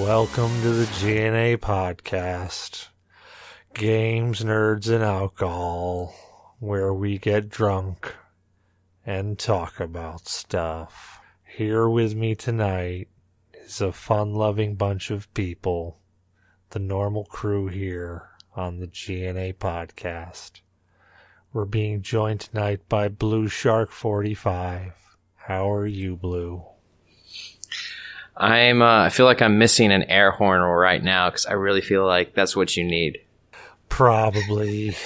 Welcome to the G.N.A podcast. Games, nerds, and alcohol, where we get drunk and talk about stuff. Here with me tonight is a fun-loving bunch of people, the normal crew here on the G.N.A podcast. We're being joined tonight by Blue Shark 45. How are you, Blue? I feel like I'm missing an air horn right now because I really feel like that's what you need. Probably.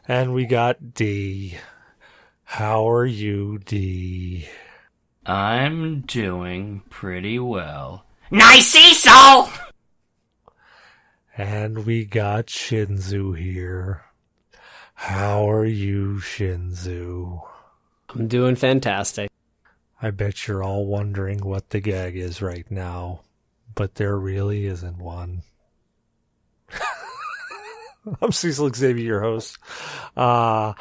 And we got D. How are you, D? I'm doing pretty well. Nice, Cecil! And we got Shinzu here. How are you, Shinzu? I'm doing fantastic. I bet you're all wondering what the gag is right now, but there really isn't one. I'm Cecil Xavier, your host. Yeah,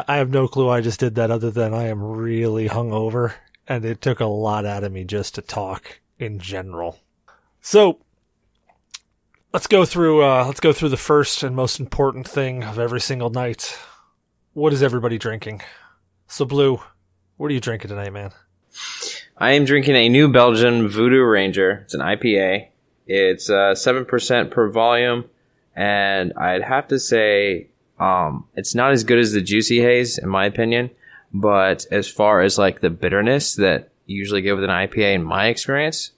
I have no clue why I just did that other than I am really hungover, and it took a lot out of me just to talk in general. So, let's go through the first and most important thing of every single night. What is everybody drinking? So, Blue, what are you drinking tonight, man? I am drinking a New Belgian Voodoo Ranger. It's an IPA. It's 7% per volume, and I'd have to say it's not as good as the Juicy Haze, in my opinion, but as far as like the bitterness that you usually get with an IPA in my experience,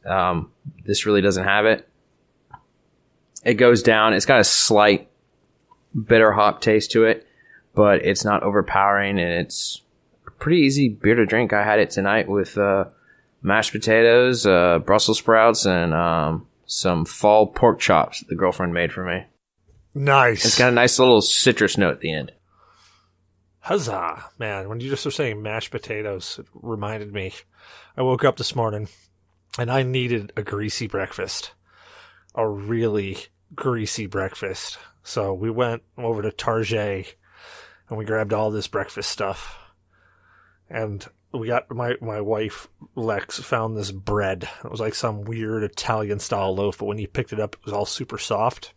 this really doesn't have it. It goes down. It's got a slight bitter hop taste to it, but it's not overpowering, and it's pretty easy beer to drink. I had it tonight with mashed potatoes, Brussels sprouts, and some fall pork chops that the girlfriend made for me. Nice. It's got a nice little citrus note at the end. Huzzah. Man, when you just were saying mashed potatoes, it reminded me. I woke up this morning, and I needed a greasy breakfast. A really greasy breakfast. So we went over to Target, and we grabbed all this breakfast stuff. And we got my wife, Lex, found this bread. It was like some weird Italian-style loaf, but when you picked it up, it was all super soft.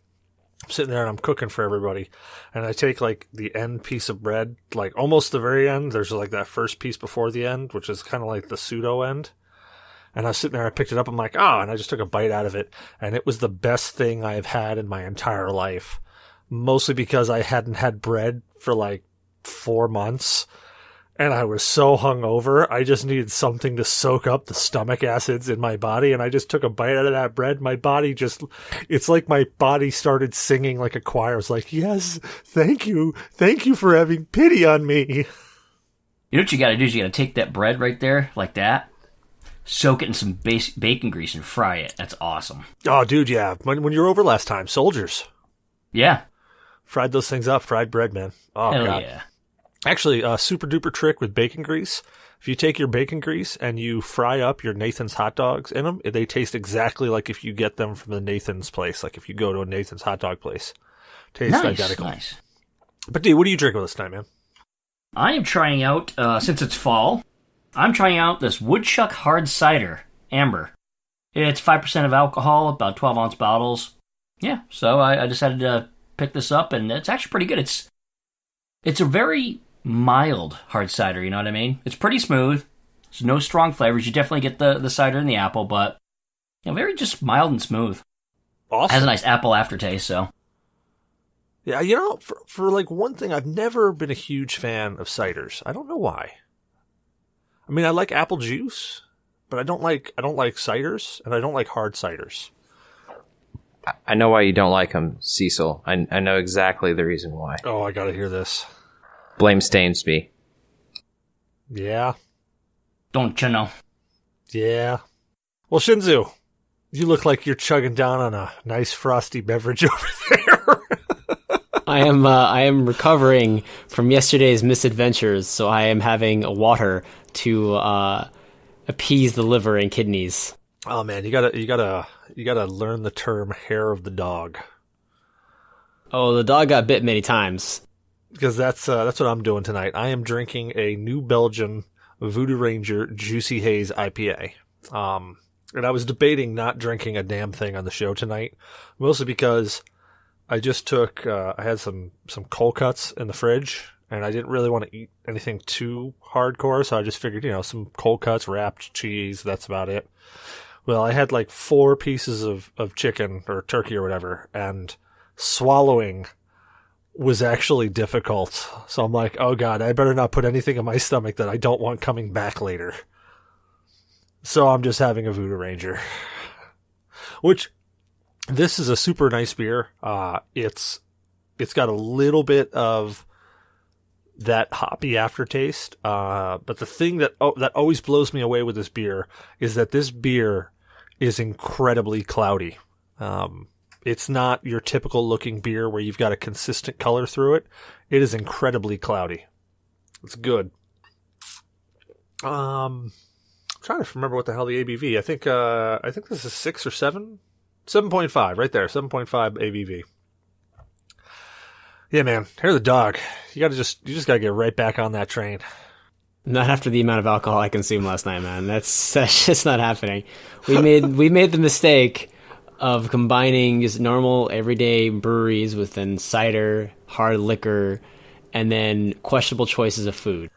I'm sitting there and I'm cooking for everybody. And I take like the end piece of bread, like almost the very end. There's like that first piece before the end, which is kind of like the pseudo end. And I was sitting there, I picked it up, I'm like, and I just took a bite out of it. And it was the best thing I've had in my entire life. Mostly because I hadn't had bread for like 4 months. And I was so hungover, I just needed something to soak up the stomach acids in my body. And I just took a bite out of that bread. My body it's like my body started singing like a choir. I was like, yes, thank you. Thank you for having pity on me. You know what you gotta do is you gotta take that bread right there, like that, soak it in some bacon grease and fry it. That's awesome. Oh, dude, yeah. When you were over last time, soldiers. Yeah. Fried those things up, fried bread, man. Oh, Hell God. yeah. Actually, a super duper trick with bacon grease. If you take your bacon grease and you fry up your Nathan's hot dogs in them, they taste exactly like if you get them from the Nathan's place. Like if you go to a Nathan's hot dog place. Tastes identical. Nice. But dude, what are you drinking this time, man? I am trying out, since it's fall, I'm trying out this Woodchuck Hard Cider Amber. It's 5% of alcohol, about 12-ounce bottles. Yeah, so I decided to pick this up, and it's actually pretty good. It's a very mild hard cider, you know what I mean? It's pretty smooth. There's no strong flavors. You definitely get the cider and the apple, but very just mild and smooth. Awesome. Has a nice apple aftertaste, so. Yeah, for like one thing, I've never been a huge fan of ciders. I don't know why. I mean, I like apple juice, but I don't like ciders, and I don't like hard ciders. I know why you don't like them, Cecil. I know exactly the reason why. Oh, I gotta hear this. Blame Stainsby. Yeah. Don't you know? Yeah. Well, Shinzu, you look like you're chugging down on a nice frosty beverage over there. I am recovering from yesterday's misadventures, so I am having a water to appease the liver and kidneys. Oh man, you gotta learn the term hair of the dog. Oh, the dog got bit many times. Because that's what I'm doing tonight. I am drinking a New Belgian Voodoo Ranger Juicy Haze IPA. And I was debating not drinking a damn thing on the show tonight, mostly because I just took, I had some cold cuts in the fridge, and I didn't really want to eat anything too hardcore, so I just figured, some cold cuts, wrapped cheese, that's about it. Well, I had like 4 pieces of chicken or turkey or whatever, and swallowing was actually difficult. So I'm like, oh God, I better not put anything in my stomach that I don't want coming back later. So I'm just having a Voodoo Ranger. Which, this is a super nice beer. It's got a little bit of that hoppy aftertaste. But the thing that always blows me away with this beer is that this beer is incredibly cloudy. It's not your typical looking beer where you've got a consistent color through it. It is incredibly cloudy. It's good. I'm trying to remember what the hell the ABV. I think this is 6 or 7? 7.5, right there. 7.5 ABV. Yeah, man. Hair of the dog. You just gotta get right back on that train. Not after the amount of alcohol I consumed last night, man. That's just not happening. We made the mistake of combining just normal everyday breweries with then cider, hard liquor, and then questionable choices of food.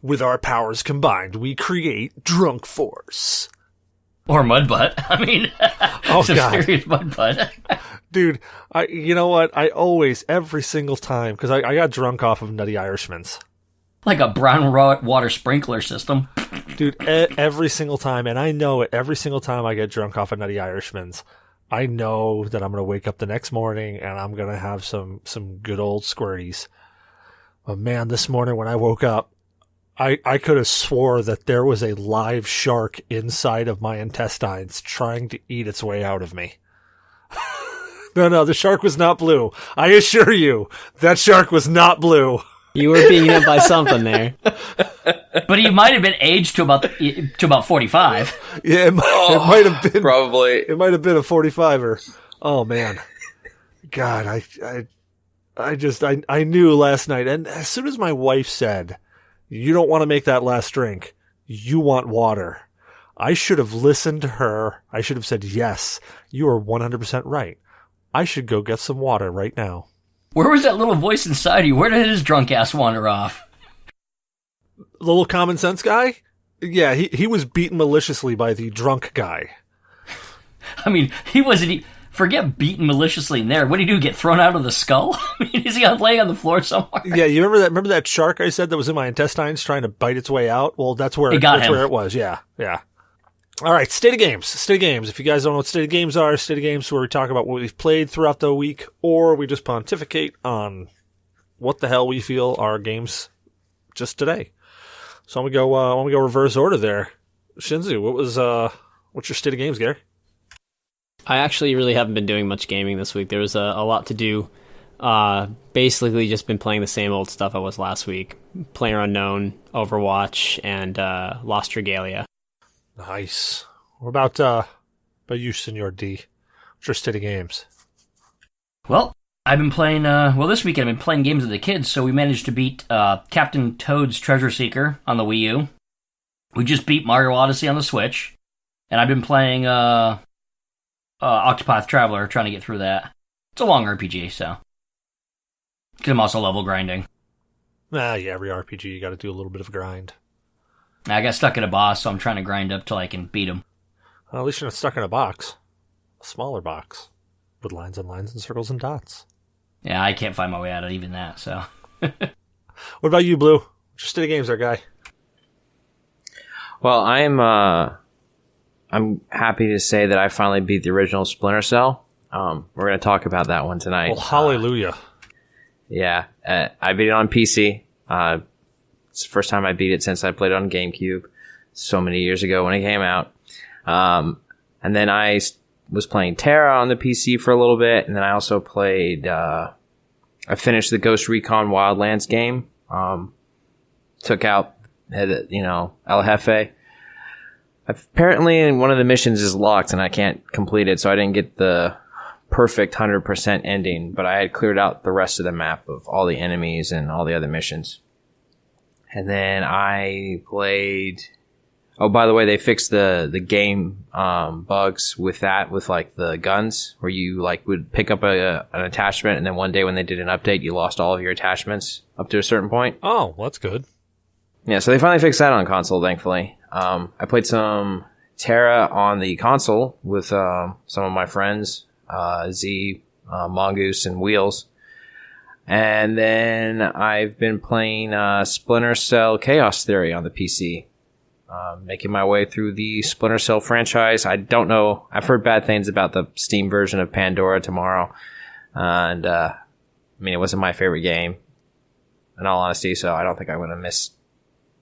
With our powers combined, we create Drunk Force. Or Mudbutt. I mean, oh some God, serious Mudbutt. Dude, you know what? I always, every single time, because I got drunk off of Nutty Irishman's. Like a brown water sprinkler system. Dude, every single time, and I know it, every single time I get drunk off of Nutty Irishman's, I know that I'm going to wake up the next morning and I'm going to have some good old squirties. But man, this morning when I woke up, I could have swore that there was a live shark inside of my intestines trying to eat its way out of me. No, the shark was not blue. I assure you, that shark was not blue. You were being eaten by something there. But he might have been aged to about 45. Yeah, it might have been. Probably. It might have been a 45er. Oh, man. God, I knew last night. And as soon as my wife said, you don't want to make that last drink, you want water, I should have listened to her. I should have said, yes, you are 100% right. I should go get some water right now. Where was that little voice inside you? Where did his drunk ass wander off? The little common sense guy? Yeah, he was beaten maliciously by the drunk guy. I mean, he wasn't... Forget beaten maliciously in there. What did he do, get thrown out of the skull? I mean, is he laying on the floor somewhere? Yeah, you remember that shark I said that was in my intestines trying to bite its way out? Well, that's where it was, yeah. All right, State of Games. If you guys don't know what State of Games are, State of Games is where we talk about what we've played throughout the week, or we just pontificate on what the hell we feel are games just today. So I'm gonna go reverse order there. Shinzu, what's your State of Games, Gary? I actually really haven't been doing much gaming this week. There was a lot to do. Basically just been playing the same old stuff I was last week. PlayerUnknown, Overwatch, and Lost Regalia. Nice. What about you, Senor D? What's your State of Games? Well, I've been playing, this weekend I've been playing games with the kids, so we managed to beat Captain Toad's Treasure Seeker on the Wii U. We just beat Mario Odyssey on the Switch. And I've been playing Octopath Traveler, trying to get through that. It's a long RPG, so. Because I'm also level grinding. Yeah, every RPG you got to do a little bit of a grind. I got stuck at a boss, so I'm trying to grind up till I can beat him. Well, at least you're not stuck in a box. A smaller box. With lines and lines and circles and dots. Yeah, I can't find my way out of even that, so. What about you, Blue? What's your State of Games there, guy? Well, I'm happy to say that I finally beat the original Splinter Cell. We're going to talk about that one tonight. Well, hallelujah. Yeah, I beat it on PC. It's the first time I beat it since I played it on GameCube so many years ago when it came out. And then I was playing Terra on the PC for a little bit, and then I also played... I finished the Ghost Recon Wildlands game. Took out, El Jefe. Apparently, one of the missions is locked, and I can't complete it, so I didn't get the perfect 100% ending, but I had cleared out the rest of the map of all the enemies and all the other missions. And then I played Oh, by the way, they fixed the game bugs with that, with like the guns, where you like would pick up an attachment, and then one day when they did an update, you lost all of your attachments up to a certain point. Oh, well, that's good. Yeah, so they finally fixed that on console, thankfully. I played some Terra on the console with some of my friends, Z, Mongoose, and Wheels. And then I've been playing Splinter Cell Chaos Theory on the PC. Making my way through the Splinter Cell franchise. I don't know. I've heard bad things about the Steam version of Pandora Tomorrow. And, I mean, it wasn't my favorite game, in all honesty, so I don't think I'm going to miss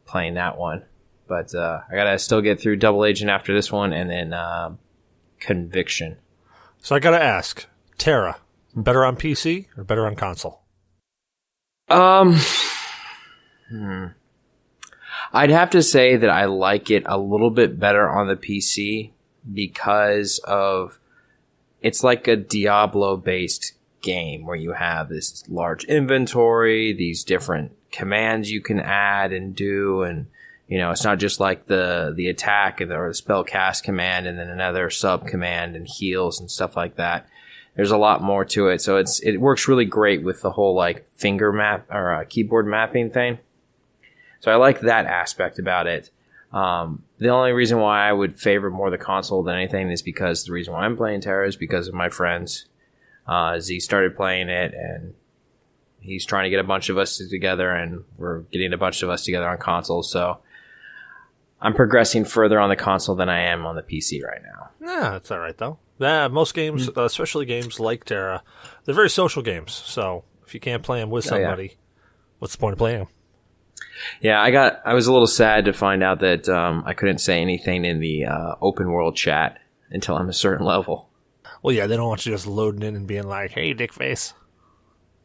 playing that one. But I got to still get through Double Agent after this one, and then Conviction. So I got to ask, Terra, better on PC or better on console? I'd have to say that I like it a little bit better on the PC because of it's like a Diablo-based game where you have this large inventory, these different commands you can add and do, and you know, it's not just like the attack or the spell cast command and then another sub command and heals and stuff like that. There's a lot more to it, so it works really great with the whole like finger map or keyboard mapping thing. So I like that aspect about it. The only reason why I would favor more the console than anything is because the reason why I'm playing Terra is because of my friends. Z started playing it, and he's trying to get a bunch of us together, and we're getting a bunch of us together on console. So I'm progressing further on the console than I am on the PC right now. Yeah, that's all right, though. Yeah, most games, especially games like Terra, they're very social games. So if you can't play them with somebody, what's the point of playing them? Yeah, I was a little sad to find out that I couldn't say anything in the open world chat until I'm a certain level. Well, yeah, they don't want you just loading in and being like, hey, dick face.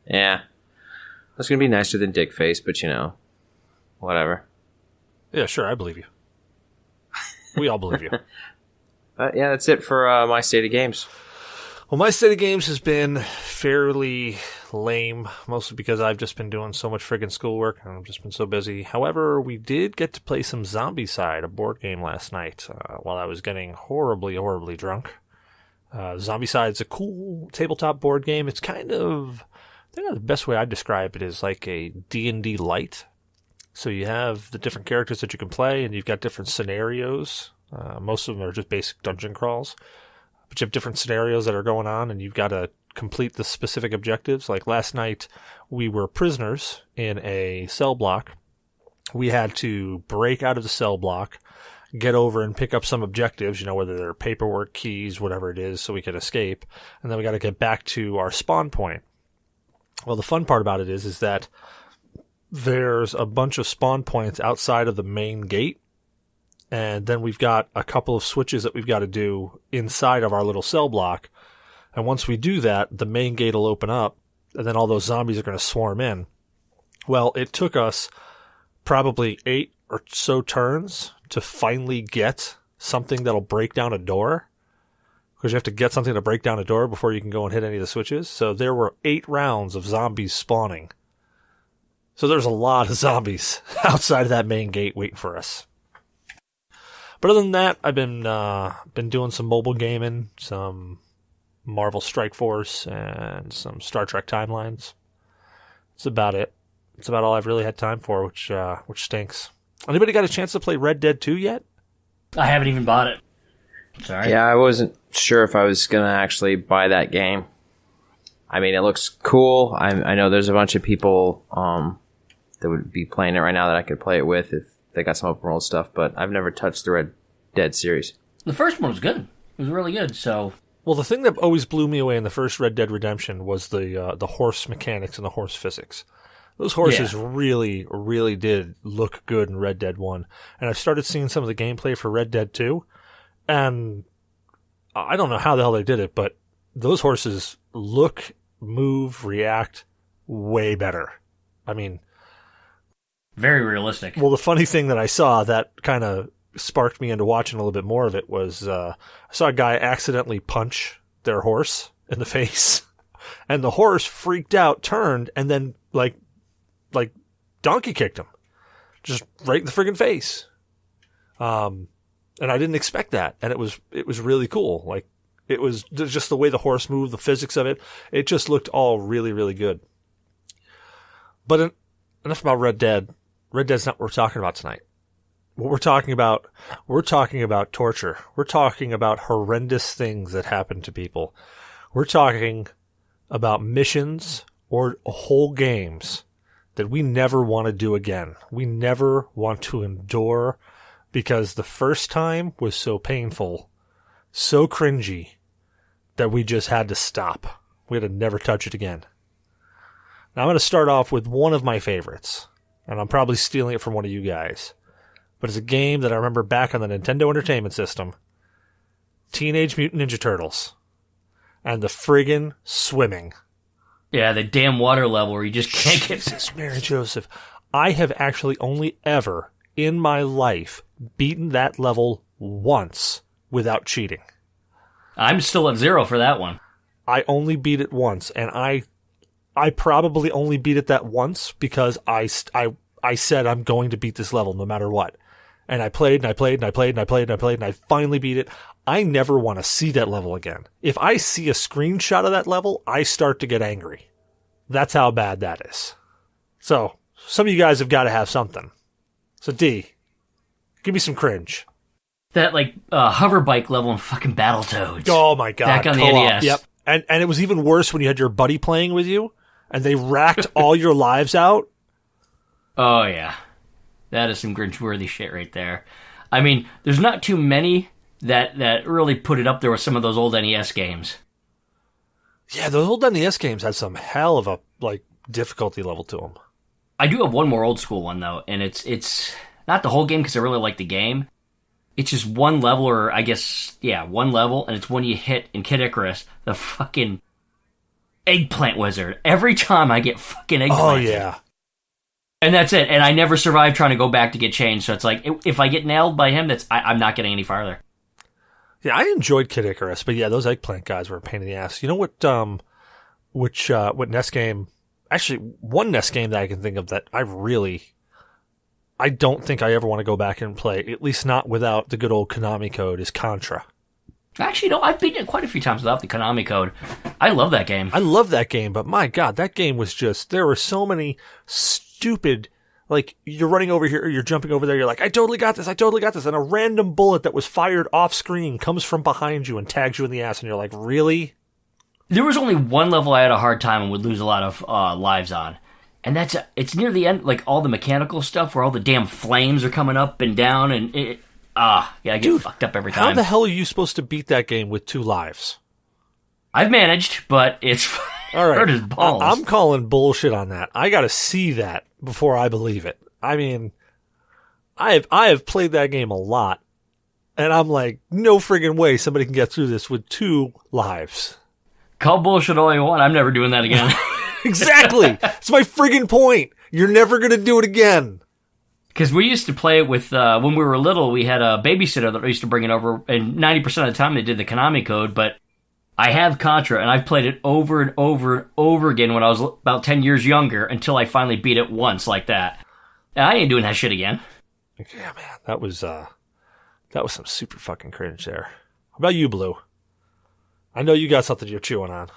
Yeah. That's going to be nicer than dick face, but you know, whatever. Yeah, sure, I believe you. We all believe you. But yeah, that's it for my state of games. Well, my state of games has been fairly lame, mostly because I've just been doing so much friggin' schoolwork, and I've just been so busy. However, we did get to play some Zombicide, a board game, last night, while I was getting horribly, horribly drunk. Zombicide's a cool tabletop board game. It's kind of, I think the best way I'd describe it is like a D&D light. So you have the different characters that you can play, and you've got different scenarios. Most of them are just basic dungeon crawls. But you have different scenarios that are going on, and you've got to complete the specific objectives. Like last night, we were prisoners in a cell block. We had to break out of the cell block, get over and pick up some objectives, you know, whether they're paperwork, keys, whatever it is, so we could escape. And then we got to get back to our spawn point. Well, the fun part about it is that there's a bunch of spawn points outside of the main gate. And then we've got a couple of switches that we've got to do inside of our little cell block. And once we do that, the main gate will open up, and then all those zombies are going to swarm in. Well, it took us probably 8 or so turns to finally get something that'll break down a door. Because you have to get something to break down a door before you can go and hit any of the switches. So there were 8 rounds of zombies spawning. So there's a lot of zombies outside of that main gate waiting for us. But other than that, I've been doing some mobile gaming, some Marvel Strike Force, and some Star Trek Timelines. That's about it. It's about all I've really had time for, which stinks. Anybody got a chance to play Red Dead 2 yet? I haven't even bought it. Sorry. Yeah, I wasn't sure if I was going to actually buy that game. I mean, it looks cool. I know there's a bunch of people that would be playing it right now that I could play it with if they got some open world stuff, but I've never touched the Red Dead series. The first one was good. It was really good, so... Well, the thing that always blew me away in the first Red Dead Redemption was the horse mechanics and the horse physics. Those horses really, really did look good in Red Dead 1. And I've started seeing some of the gameplay for Red Dead 2, and I don't know how the hell they did it, but those horses look, move, react way better. I mean... Very realistic. Well, the funny thing that I saw that kind of sparked me into watching a little bit more of it was I saw a guy accidentally punch their horse in the face, and the horse freaked out, turned, and then like donkey kicked him, just right in the friggin' face. And I didn't expect that. And it was really cool. Like, it was just the way the horse moved, the physics of it. It just looked all really, really good. But enough about Red Dead. Red Dead's not what we're talking about tonight. What we're talking about torture. We're talking about horrendous things that happen to people. We're talking about missions or whole games that we never want to do again. We never want to endure because the first time was so painful, so cringy, that we just had to stop. We had to never touch it again. Now I'm going to start off with one of my favorites, and I'm probably stealing it from one of you guys. But it's a game that I remember back on the Nintendo Entertainment System. Teenage Mutant Ninja Turtles. And the friggin' swimming. Yeah, the damn water level where you just can't get... Jesus, Mary Joseph. I have actually only ever, in my life, beaten that level once without cheating. I'm still at 0 for that one. I only beat it once, and I probably only beat it that once because I said I'm going to beat this level no matter what. And I played, and I played, and I played, and I played, and I played, and I finally beat it. I never want to see that level again. If I see a screenshot of that level, I start to get angry. That's how bad that is. So, some of you guys have got to have something. So, D, give me some cringe. That, hover bike level in fucking Battletoads. Oh, my God. Back on the Co-op. NES. Yep. And it was even worse when you had your buddy playing with you, and they racked all your lives out. Oh, yeah. That is some cringe-worthy shit right there. I mean, there's not too many that really put it up there with some of those old NES games. Yeah, those old NES games had some hell of a, difficulty level to them. I do have one more old school one, though, and it's not the whole game because I really like the game. It's just one level, or I guess, yeah, one level, and it's when you hit, in Kid Icarus, the fucking eggplant wizard. Every time I get fucking eggplant. Oh, yeah. And that's it. And I never survived trying to go back to get changed. So it's like, if I get nailed by him, I'm not getting any farther. Yeah, I enjoyed Kid Icarus, but yeah, those eggplant guys were a pain in the ass. You know what NES game, actually one NES game that I can think of that I don't think I ever want to go back and play, at least not without the good old Konami code, is Contra. Actually, no, I've beaten it quite a few times without the Konami code. I love that game. I love that game, but my God, that game was just, there were so many stupid, you're running over here, or you're jumping over there, you're like, I totally got this, and a random bullet that was fired off screen comes from behind you and tags you in the ass, and you're like, really? There was only one level I had a hard time and would lose a lot of lives on. And it's near the end, all the mechanical stuff where all the damn flames are coming up and down, and I get fucked up every time. How the hell are you supposed to beat that game with 2 lives? I've managed, but it's all right. hurt as balls. I'm calling bullshit on that. I gotta see that before I believe it. I mean, I have played that game a lot, and I'm like, no friggin' way somebody can get through this with 2 lives. Call bullshit all you want. I'm never doing that again. Exactly. That's my friggin' point. You're never gonna do it again. Because we used to play it with, when we were little, we had a babysitter that used to bring it over, and 90% of the time they did the Konami code, but I have Contra, and I've played it over and over and over again when I was about 10 years younger, until I finally beat it once like that. And I ain't doing that shit again. Yeah, man, that was some super fucking cringe there. How about you, Blue? I know you got something you're chewing on.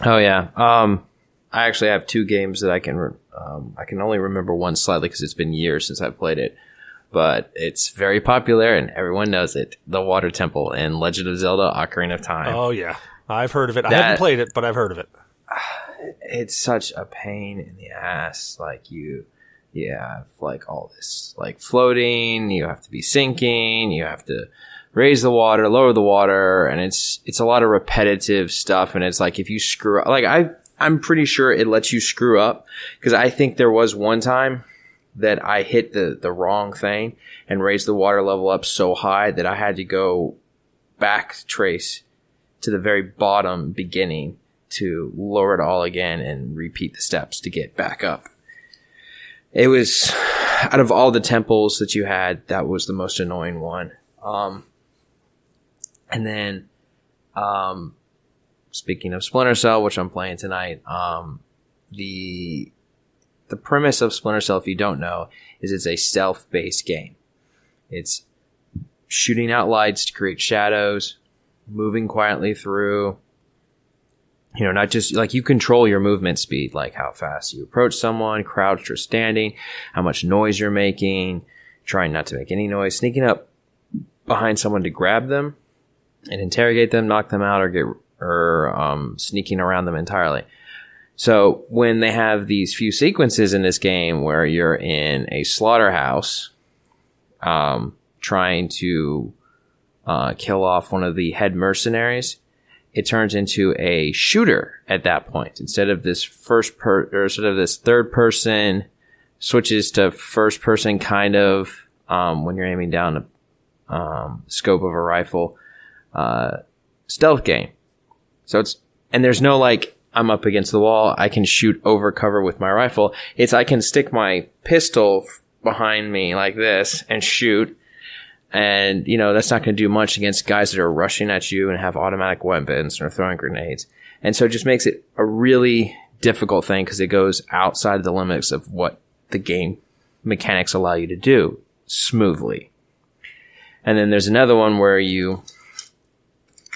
Oh, yeah. I actually have 2 games that I can only remember one slightly because it's been years since I've played it. But it's very popular and everyone knows it. The Water Temple in Legend of Zelda Ocarina of Time. Oh, yeah. I've heard of it. I haven't played it, but I've heard of it. It's such a pain in the ass. You have all this floating, you have to be sinking, you have to raise the water, lower the water, and it's a lot of repetitive stuff. And it's if you screw up, I'm pretty sure it lets you screw up, because I think there was one time that I hit the wrong thing and raised the water level up so high that I had to go back trace to the very bottom beginning to lower it all again and repeat the steps to get back up. It was, out of all the temples that you had, that was the most annoying one. And then, speaking of Splinter Cell, which I'm playing tonight, the premise of Splinter Cell, if you don't know, is it's a stealth-based game. It's shooting out lights to create shadows, moving quietly through. Not just like you control your movement speed, like how fast you approach someone, crouched or standing, how much noise you're making, trying not to make any noise, sneaking up behind someone to grab them and interrogate them, knock them out, or sneaking around them entirely. So when they have these few sequences in this game where you're in a slaughterhouse, trying to kill off one of the head mercenaries, it turns into a shooter at that point. Instead of this third person, switches to first person kind of when you're aiming down the scope of a rifle stealth game. So there's no like I'm up against the wall, I can shoot over cover with my rifle. It's I can stick my pistol behind me like this and shoot. And, that's not going to do much against guys that are rushing at you and have automatic weapons or throwing grenades. And so it just makes it a really difficult thing because it goes outside the limits of what the game mechanics allow you to do smoothly. And then there's another one where you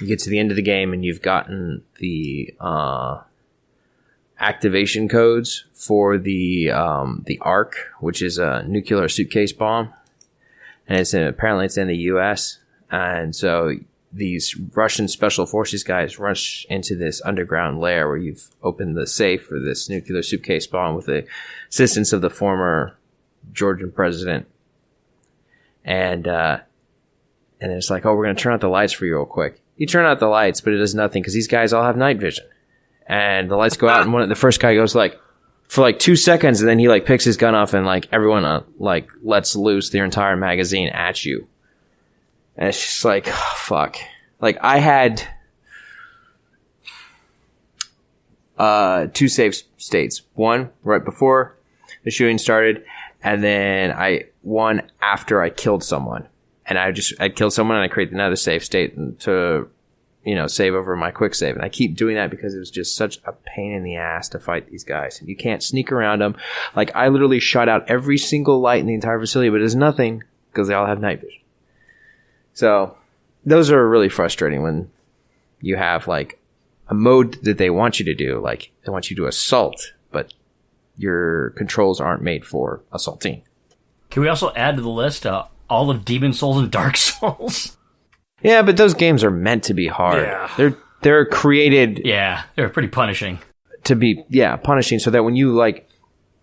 get to the end of the game and you've gotten the activation codes for the ARC, which is a nuclear suitcase bomb. And apparently it's in the U.S. And so these Russian special forces guys rush into this underground lair where you've opened the safe for this nuclear suitcase bomb with the assistance of the former Georgian president. And it's like, oh, we're going to turn out the lights for you real quick. You turn out the lights, but it does nothing because these guys all have night vision. And the lights go out and the first guy goes like, for like 2 seconds, and then he like picks his gun off and like everyone like lets loose their entire magazine at you. And it's just like, oh, fuck. Like I had 2 save states. One right before the shooting started, and then one after I killed someone. And I killed someone and I created another save state to save over my quick save. And I keep doing that because it was just such a pain in the ass to fight these guys. And you can't sneak around them. Like, I literally shot out every single light in the entire facility, but it's nothing because they all have night vision. So, those are really frustrating when you have, like, a mode that they want you to do. Like, they want you to assault, but your controls aren't made for assaulting. Can we also add to the list all of Demon Souls and Dark Souls? Yeah, but those games are meant to be hard. Yeah. They're created... Yeah, they're pretty punishing. To be, punishing, so that when you, like...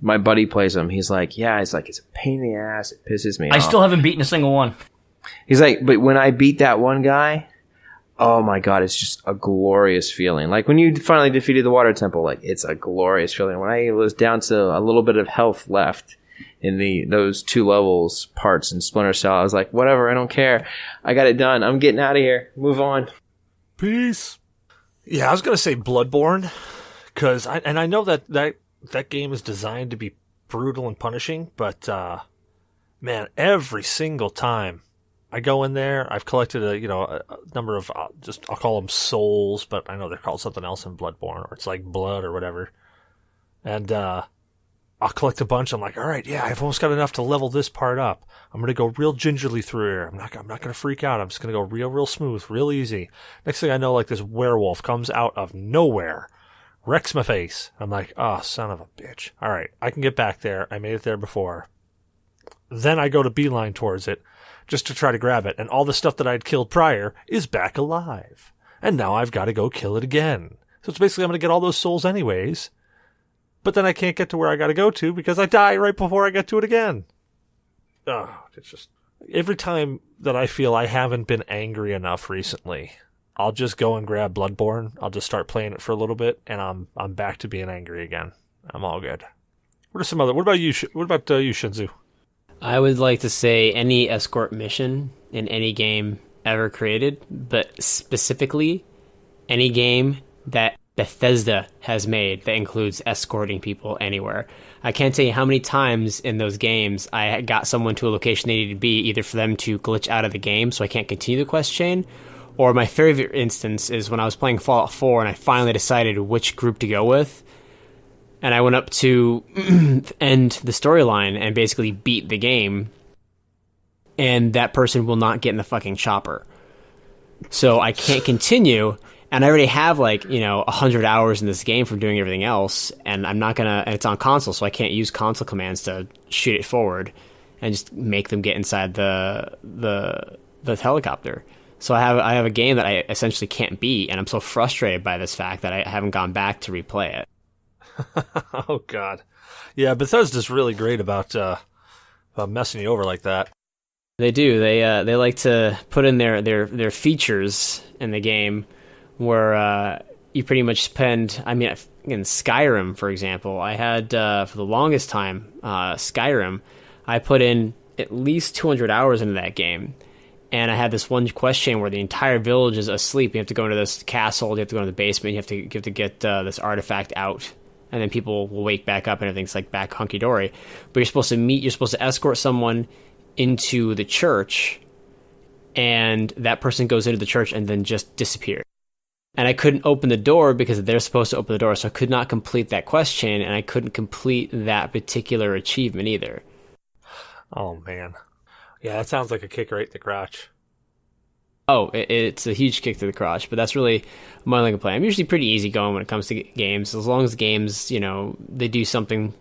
My buddy plays them, he's like, it's a pain in the ass, it pisses me off. I still haven't beaten a single one. He's like, but when I beat that one guy, oh my god, it's just a glorious feeling. Like, when you finally defeated the Water Temple, like, it's a glorious feeling. When I was down to a little bit of health left... in those 2 levels parts in Splinter Cell, I was like, whatever, I don't care. I got it done. I'm getting out of here. Move on. Peace. Yeah, I was gonna say Bloodborne, because I know that game is designed to be brutal and punishing, but man, every single time I go in there, I've collected a number of I'll call them souls, but I know they're called something else in Bloodborne, or it's like blood or whatever, and I'll collect a bunch. I'm like, all right, yeah, I've almost got enough to level this part up. I'm going to go real gingerly through here. I'm not going to freak out. I'm just going to go real smooth, real easy. Next thing I know, like this werewolf comes out of nowhere, wrecks my face. I'm like, oh, son of a bitch. All right, I can get back there. I made it there before. Then I go to beeline towards it just to try to grab it. And all the stuff that I'd killed prior is back alive. And now I've got to go kill it again. So it's basically I'm going to get all those souls anyways. But then I can't get to where I got to go to because I die right before I get to it again. Oh, it's just... Every time that I feel I haven't been angry enough recently, I'll just go and grab Bloodborne. I'll just start playing it for a little bit, and I'm back to being angry again. I'm all good. What about you, Shinzu? I would like to say any escort mission in any game ever created, but specifically any game that Bethesda has made that includes escorting people anywhere. I can't tell you how many times in those games I got someone to a location they needed to be, either for them to glitch out of the game so I can't continue the quest chain, or my favorite instance is when I was playing Fallout 4 and I finally decided which group to go with, and I went up to end the storyline and basically beat the game. and that person will not get in the fucking chopper. So I can't continue, and I already have 100 hours in this game from doing everything else, and I'm not gonna. And it's on console, so I can't use console commands to shoot it forward and just make them get inside the helicopter. So I have a game that I essentially can't beat, and I'm so frustrated by this fact that I haven't gone back to replay it. Oh God, yeah, Bethesda's really great about messing you over like that. They do. They like to put in their features in the game where you pretty much spend. I mean, in Skyrim, for example, I had for the longest time Skyrim. I put in at least 200 hours into that game, and I had this one quest chain where the entire village is asleep. You have to go into this castle. You have to go to the basement. You have to get this artifact out, and then people will wake back up and everything's like back hunky dory. But you're supposed to escort someone into the church, and that person goes into the church and then just disappears. And I couldn't open the door because they're supposed to open the door, so I could not complete that quest chain, and I couldn't complete that particular achievement either. Oh man, yeah, that sounds like a kick right in the crotch. Oh, it's a huge kick to the crotch, but that's really my only complaint. I'm usually pretty easygoing when it comes to games. As long as games, they do something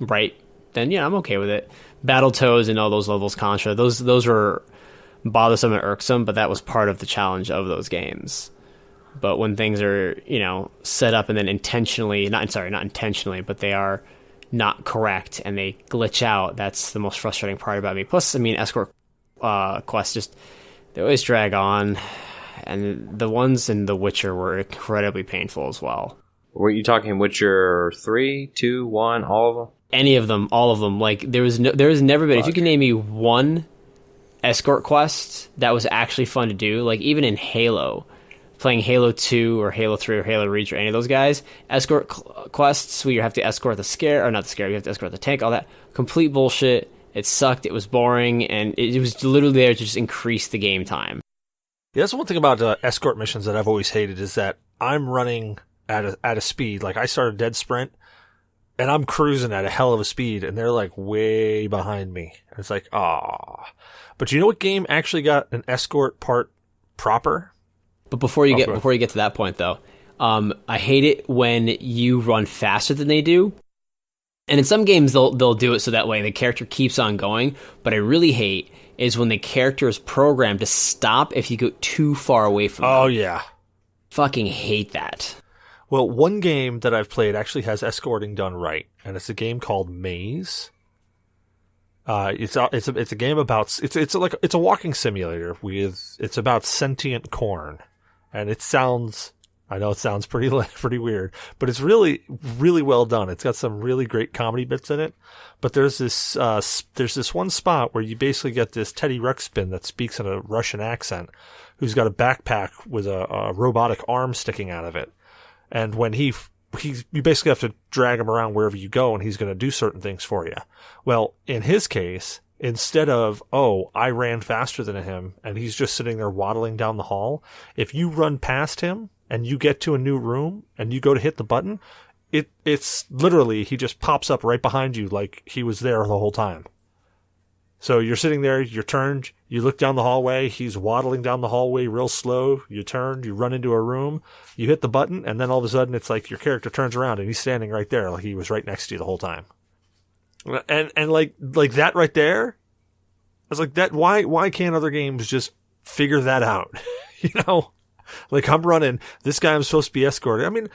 right, then I'm okay with it. Battletoads and all those levels, Contra, those were bothersome and irksome, but that was part of the challenge of those games. But when things are, set up and then not intentionally, but they are not correct and they glitch out, that's the most frustrating part about me. Plus, escort quests they always drag on, and the ones in The Witcher were incredibly painful as well. Were you talking Witcher 3, 2, 1, all of them? Any of them, all of them. There has never been. If you can name me one escort quest that was actually fun to do, even in Halo, playing Halo 2 or Halo 3 or Halo Reach or any of those guys, escort quests where you have to escort you have to escort the tank, all that, complete bullshit. It sucked, it was boring, and it was literally there to just increase the game time. Yeah, that's one thing about escort missions that I've always hated is that I'm running at a speed. I started dead sprint, and I'm cruising at a hell of a speed, and they're way behind me. And it's ah. But you know what game actually got an escort part proper? But before you get to that point, though, I hate it when you run faster than they do. And in some games, they'll do it so that way the character keeps on going. But I really hate is when the character is programmed to stop if you go too far away from them. Oh, yeah. Fucking hate that. Well, one game that I've played actually has escorting done right, and it's a game called Maze. It's a game about it's a walking simulator it's about sentient corn, and I know it sounds pretty weird, but it's really, really well done. It's got some really great comedy bits in it. But there's this one spot where you basically get this Teddy Ruxpin that speaks in a Russian accent, who's got a backpack with a robotic arm sticking out of it. And when you basically have to drag him around wherever you go, and he's going to do certain things for you. Well, in his case, instead of, I ran faster than him, and he's just sitting there waddling down the hall, if you run past him, and you get to a new room, and you go to hit the button, it's literally, he just pops up right behind you like he was there the whole time. So you're sitting there, you're turned, you look down the hallway, he's waddling down the hallway real slow, you turn, you run into a room, you hit the button, and then all of a sudden it's like your character turns around and he's standing right there like he was right next to you the whole time. And like that right there, I was like, that why can't other games just figure that out? I'm running, this guy I'm supposed to be escorting.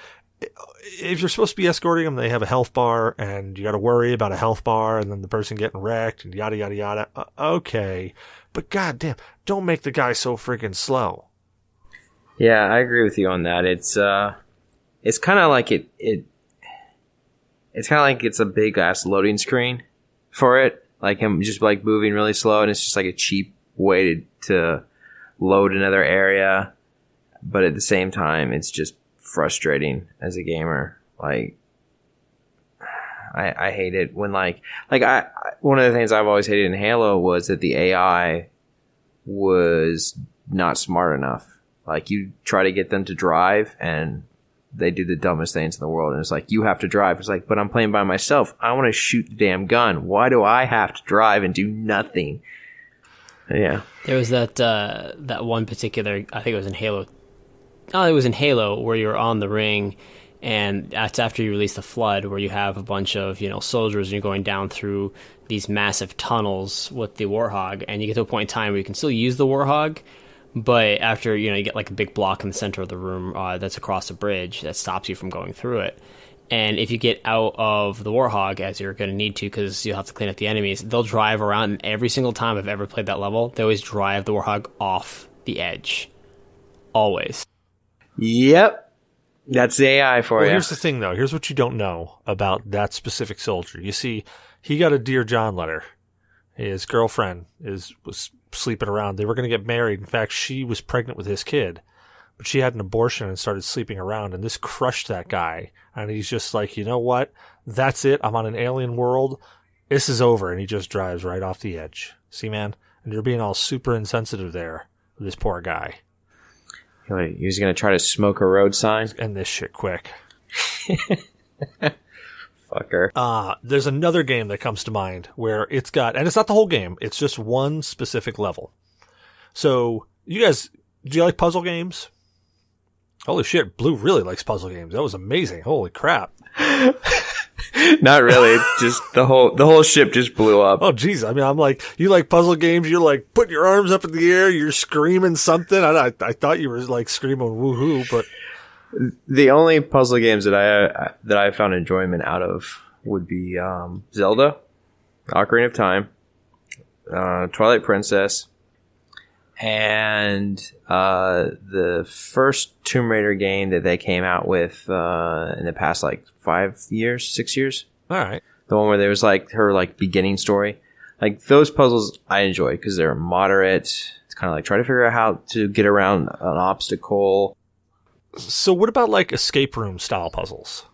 If you're supposed to be escorting them, they have a health bar, and you got to worry about a health bar, and then the person getting wrecked, and yada, yada, yada. Okay. But goddamn, don't make the guy so freaking slow. Yeah, I agree with you on that. It's kind of like it's kind of like it's a big ass loading screen for it. Like him just moving really slow, and it's just a cheap way to load another area. But at the same time, it's just frustrating as a gamer. I hate it when one of the things I've always hated in Halo was that the AI was not smart enough. You try to get them to drive, and they do the dumbest things in the world. And it's you have to drive. It's but I'm playing by myself. I want to shoot the damn gun. Why do I have to drive and do nothing? Yeah. There was that one particular, I think it was in Halo. Oh, it was in Halo where you're on the ring, and that's after you release the Flood, where you have a bunch of soldiers, and you're going down through these massive tunnels with the Warthog, and you get to a point in time where you can still use the Warthog, but after you get like a big block in the center of the room that's across a bridge that stops you from going through it. And if you get out of the Warthog, as you're going to need to because you'll have to clean up the enemies, they'll drive around, and every single time I've ever played that level, they always drive the Warthog off the edge. Always. Yep. That's the AI for Well, you. here's the thing, though. Here's what you don't know about that specific soldier. You see, he got a Dear John letter. His girlfriend was sleeping around. They were going to get married. In fact, she was pregnant with his kid. But she had an abortion and started sleeping around, and this crushed that guy. And he's just like, you know what? That's it. I'm on an alien world. This is over. And he just drives right off the edge. See, man? And you're being all super insensitive there with this poor guy. He was going to try to smoke a road sign? End this shit quick. Fucker. There's another game that comes to mind where it's got, and it's not the whole game, it's just one specific level. So, you guys, do you like puzzle games? Holy shit, Blue really likes puzzle games. That was amazing. Holy crap. Not really. Just the whole ship just blew up. Oh, geez. I mean, I'm like, you like puzzle games? You're like putting your arms up in the air. You're screaming something. I thought you were like screaming woohoo, but The only puzzle games that I found enjoyment out of would be Zelda, Ocarina of Time, Twilight Princess, and the first Tomb Raider game that they came out with in the past 6 years. all right. The one where there was her beginning story. Like those puzzles I enjoy because they're moderate. It's kind of like try to figure out how to get around an obstacle. So what about like escape room style puzzles?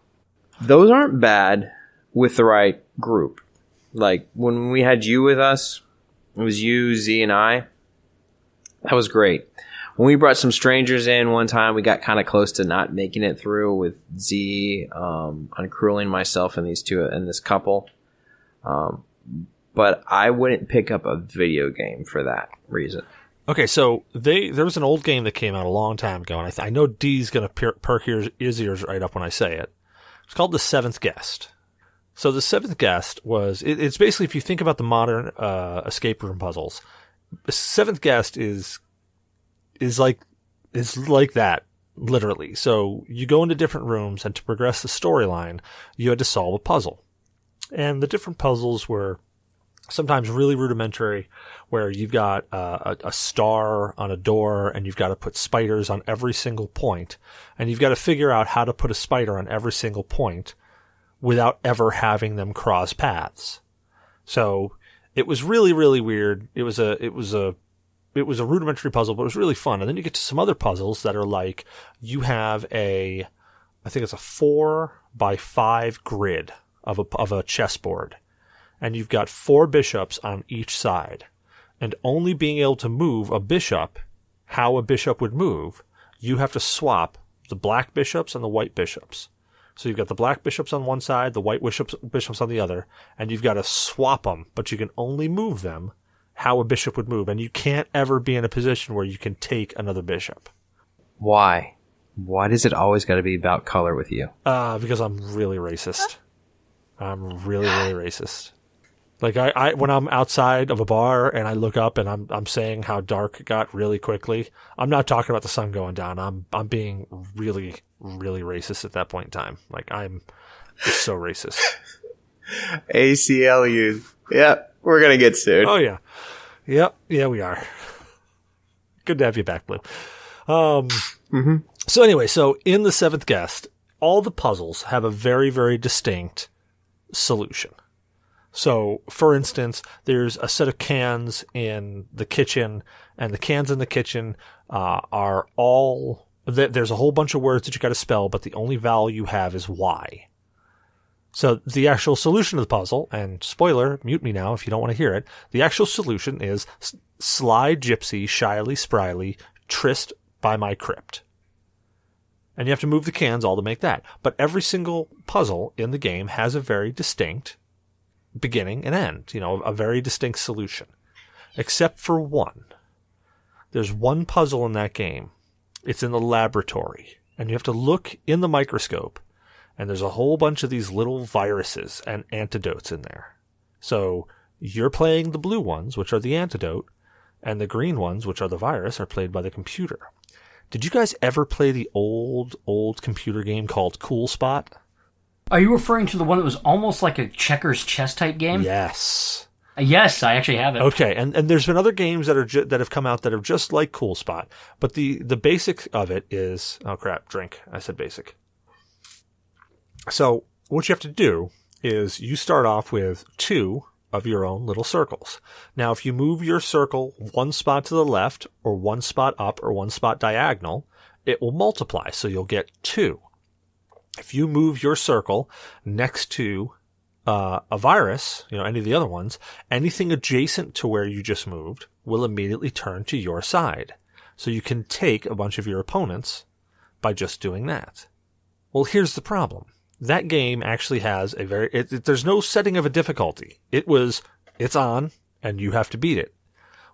Those aren't bad with the right group. Like when we had you with us, it was you, Z, and I. That was great. When we brought some strangers in one time, we got kind of close to not making it through with Z, uncrueling myself and this couple. But I wouldn't pick up a video game for that reason. Okay, so there was an old game that came out a long time ago, and I know D's going to perk his ears right up when I say it. It's called The Seventh Guest. So The Seventh Guest it's basically, if you think about the modern escape room puzzles, The Seventh Guest is like that, literally. So you go into different rooms, and to progress the storyline, you had to solve a puzzle. And the different puzzles were sometimes really rudimentary, where you've got a star on a door, and you've got to put spiders on every single point, and you've got to figure out how to put a spider on every single point without ever having them cross paths. So it was really, really weird. It was a rudimentary puzzle, but it was really fun. And then you get to some other puzzles that are like, you have I think it's a 4x5 grid of a chessboard. And you've got 4 bishops on each side. And only being able to move a bishop, how a bishop would move, you have to swap the black bishops and the white bishops. So you've got the black bishops on one side, the white bishops on the other, and you've got to swap them, but you can only move them how a bishop would move. And you can't ever be in a position where you can take another bishop. Why? Why does it always got to be about color with you? Because I'm really racist. I'm really, really racist. Like I when I'm outside of a bar and I look up and I'm saying how dark it got really quickly, I'm not talking about the sun going down. I'm being really, really racist at that point in time. Like I'm just so racist. ACLU. Yep, we're gonna get sued. Oh yeah, yep, yeah we are. Good to have you back, Blue. So anyway, so in The Seventh Guest, all the puzzles have a very, very distinct solution. So, for instance, there's a set of cans in the kitchen, and the cans in the kitchen are all... There's a whole bunch of words that you got to spell, but the only vowel you have is Y. So the actual solution to the puzzle, and spoiler, mute me now if you don't want to hear it, the actual solution is sly gypsy, shyly, spryly, tryst by my crypt. And you have to move the cans all to make that. But every single puzzle in the game has a very distinct beginning and end, a very distinct solution. except for one. There's one puzzle in that game. It's in the laboratory, and you have to look in the microscope, and there's a whole bunch of these little viruses and antidotes in there. So you're playing the blue ones, which are the antidote, and the green ones, which are the virus, are played by the computer. Did you guys ever play the old computer game called Cool Spot? Are you referring to the one that was almost like a checkers chess type game? Yes. Yes, I actually have it. Okay, and there's been other games that are that have come out that are just like Cool Spot, but the basic of it is, oh crap, drink. I said basic. So what you have to do is you start off with 2 of your own little circles. Now, if you move your circle 1 spot to the left or 1 spot up or 1 spot diagonal, it will multiply. So you'll get 2. If you move your circle next to a virus, any of the other ones, anything adjacent to where you just moved will immediately turn to your side. So you can take a bunch of your opponents by just doing that. Well, here's the problem. That game actually has there's no setting of a difficulty. It's on, and you have to beat it.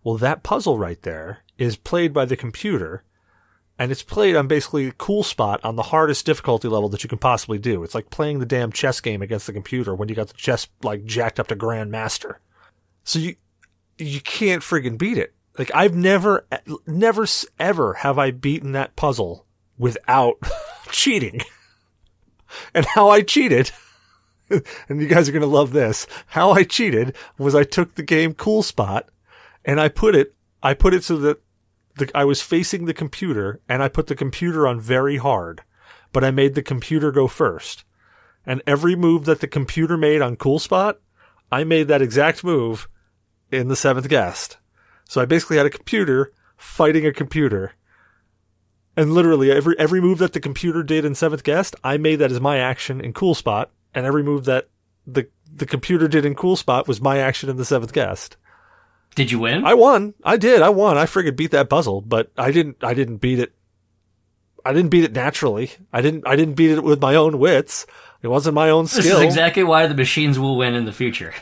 Well, that puzzle right there is played by the computer, and it's played on basically Cool Spot on the hardest difficulty level that you can possibly do. It's like playing the damn chess game against the computer when you got the chess like jacked up to Grandmaster. So you can't friggin' beat it. Like, I've never ever have I beaten that puzzle without cheating. And how I cheated, and you guys are going to love this, how I cheated was I took the game Cool Spot and I put it so that I was facing the computer, and I put the computer on very hard, but I made the computer go first. And every move that the computer made on Cool Spot, I made that exact move in the 7th guest. So I basically had a computer fighting a computer. And literally every move that the computer did in 7th guest, I made that as my action in Cool Spot, and every move that the computer did in Cool Spot was my action in the 7th guest. Did you win? I won. I did. I won. I friggin' beat that puzzle, but I didn't beat it. I didn't beat it naturally. I didn't beat it with my own wits. It wasn't my own skill. This is exactly why the machines will win in the future.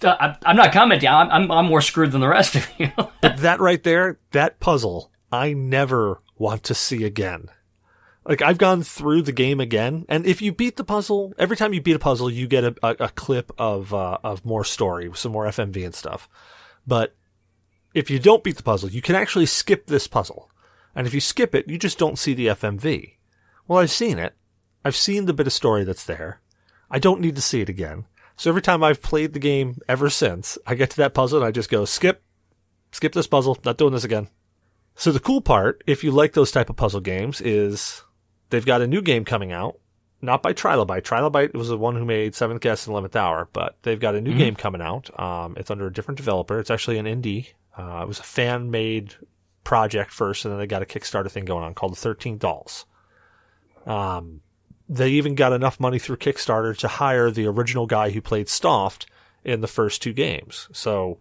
I'm not commenting. I'm more screwed than the rest of you. But that right there, that puzzle, I never want to see again. Like, I've gone through the game again, and if you beat the puzzle, every time you beat a puzzle, you get a clip of more story, some more FMV and stuff. But if you don't beat the puzzle, you can actually skip this puzzle. And if you skip it, you just don't see the FMV. Well, I've seen it. I've seen the bit of story that's there. I don't need to see it again. So every time I've played the game ever since, I get to that puzzle and I just go, skip this puzzle, not doing this again. So the cool part, if you like those type of puzzle games, is they've got a new game coming out, not by Trilobite. Trilobite was the one who made 7th Guest and 11th Hour, but they've got a new game coming out. It's under a different developer. It's actually an indie. It was a fan-made project first, and then they got a Kickstarter thing going on called the 13 Dolls. They even got enough money through Kickstarter to hire the original guy who played Stoft in the first 2 games. So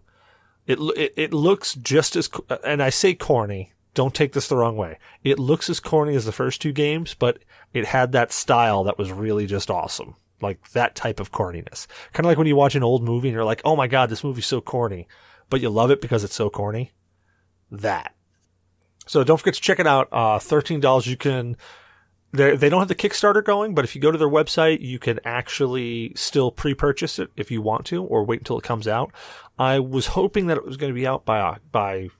it looks just as, and I say corny, don't take this the wrong way. It looks as corny as the first 2 games, but it had that style that was really just awesome. Like that type of corniness. Kind of like when you watch an old movie and you're like, oh my God, this movie's so corny, but you love it because it's so corny. That. So don't forget to check it out. $13. You can, they don't have the Kickstarter going, but if you go to their website, you can actually still pre-purchase it if you want to, or wait until it comes out. I was hoping that it was going to be out by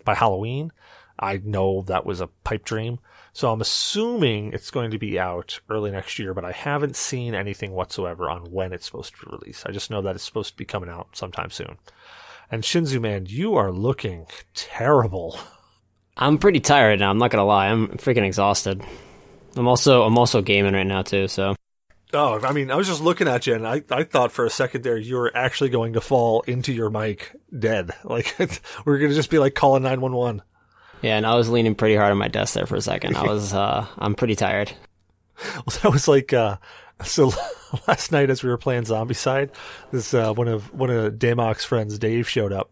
Halloween. I know that was a pipe dream. So I'm assuming it's going to be out early next year, but I haven't seen anything whatsoever on when it's supposed to be released. I just know that it's supposed to be coming out sometime soon. And Shinzu, man, you are looking terrible. I'm pretty tired now, I'm not gonna lie. I'm freaking exhausted. I'm also gaming right now too, so. Oh, I mean, I was just looking at you, and I thought for a second there you were actually going to fall into your mic dead. Like, we're going to just be like calling 911. Yeah, and I was leaning pretty hard on my desk there for a second. I'm pretty tired. Well, that was like, so last night as we were playing Zombicide, this, one of Damok's friends, Dave, showed up,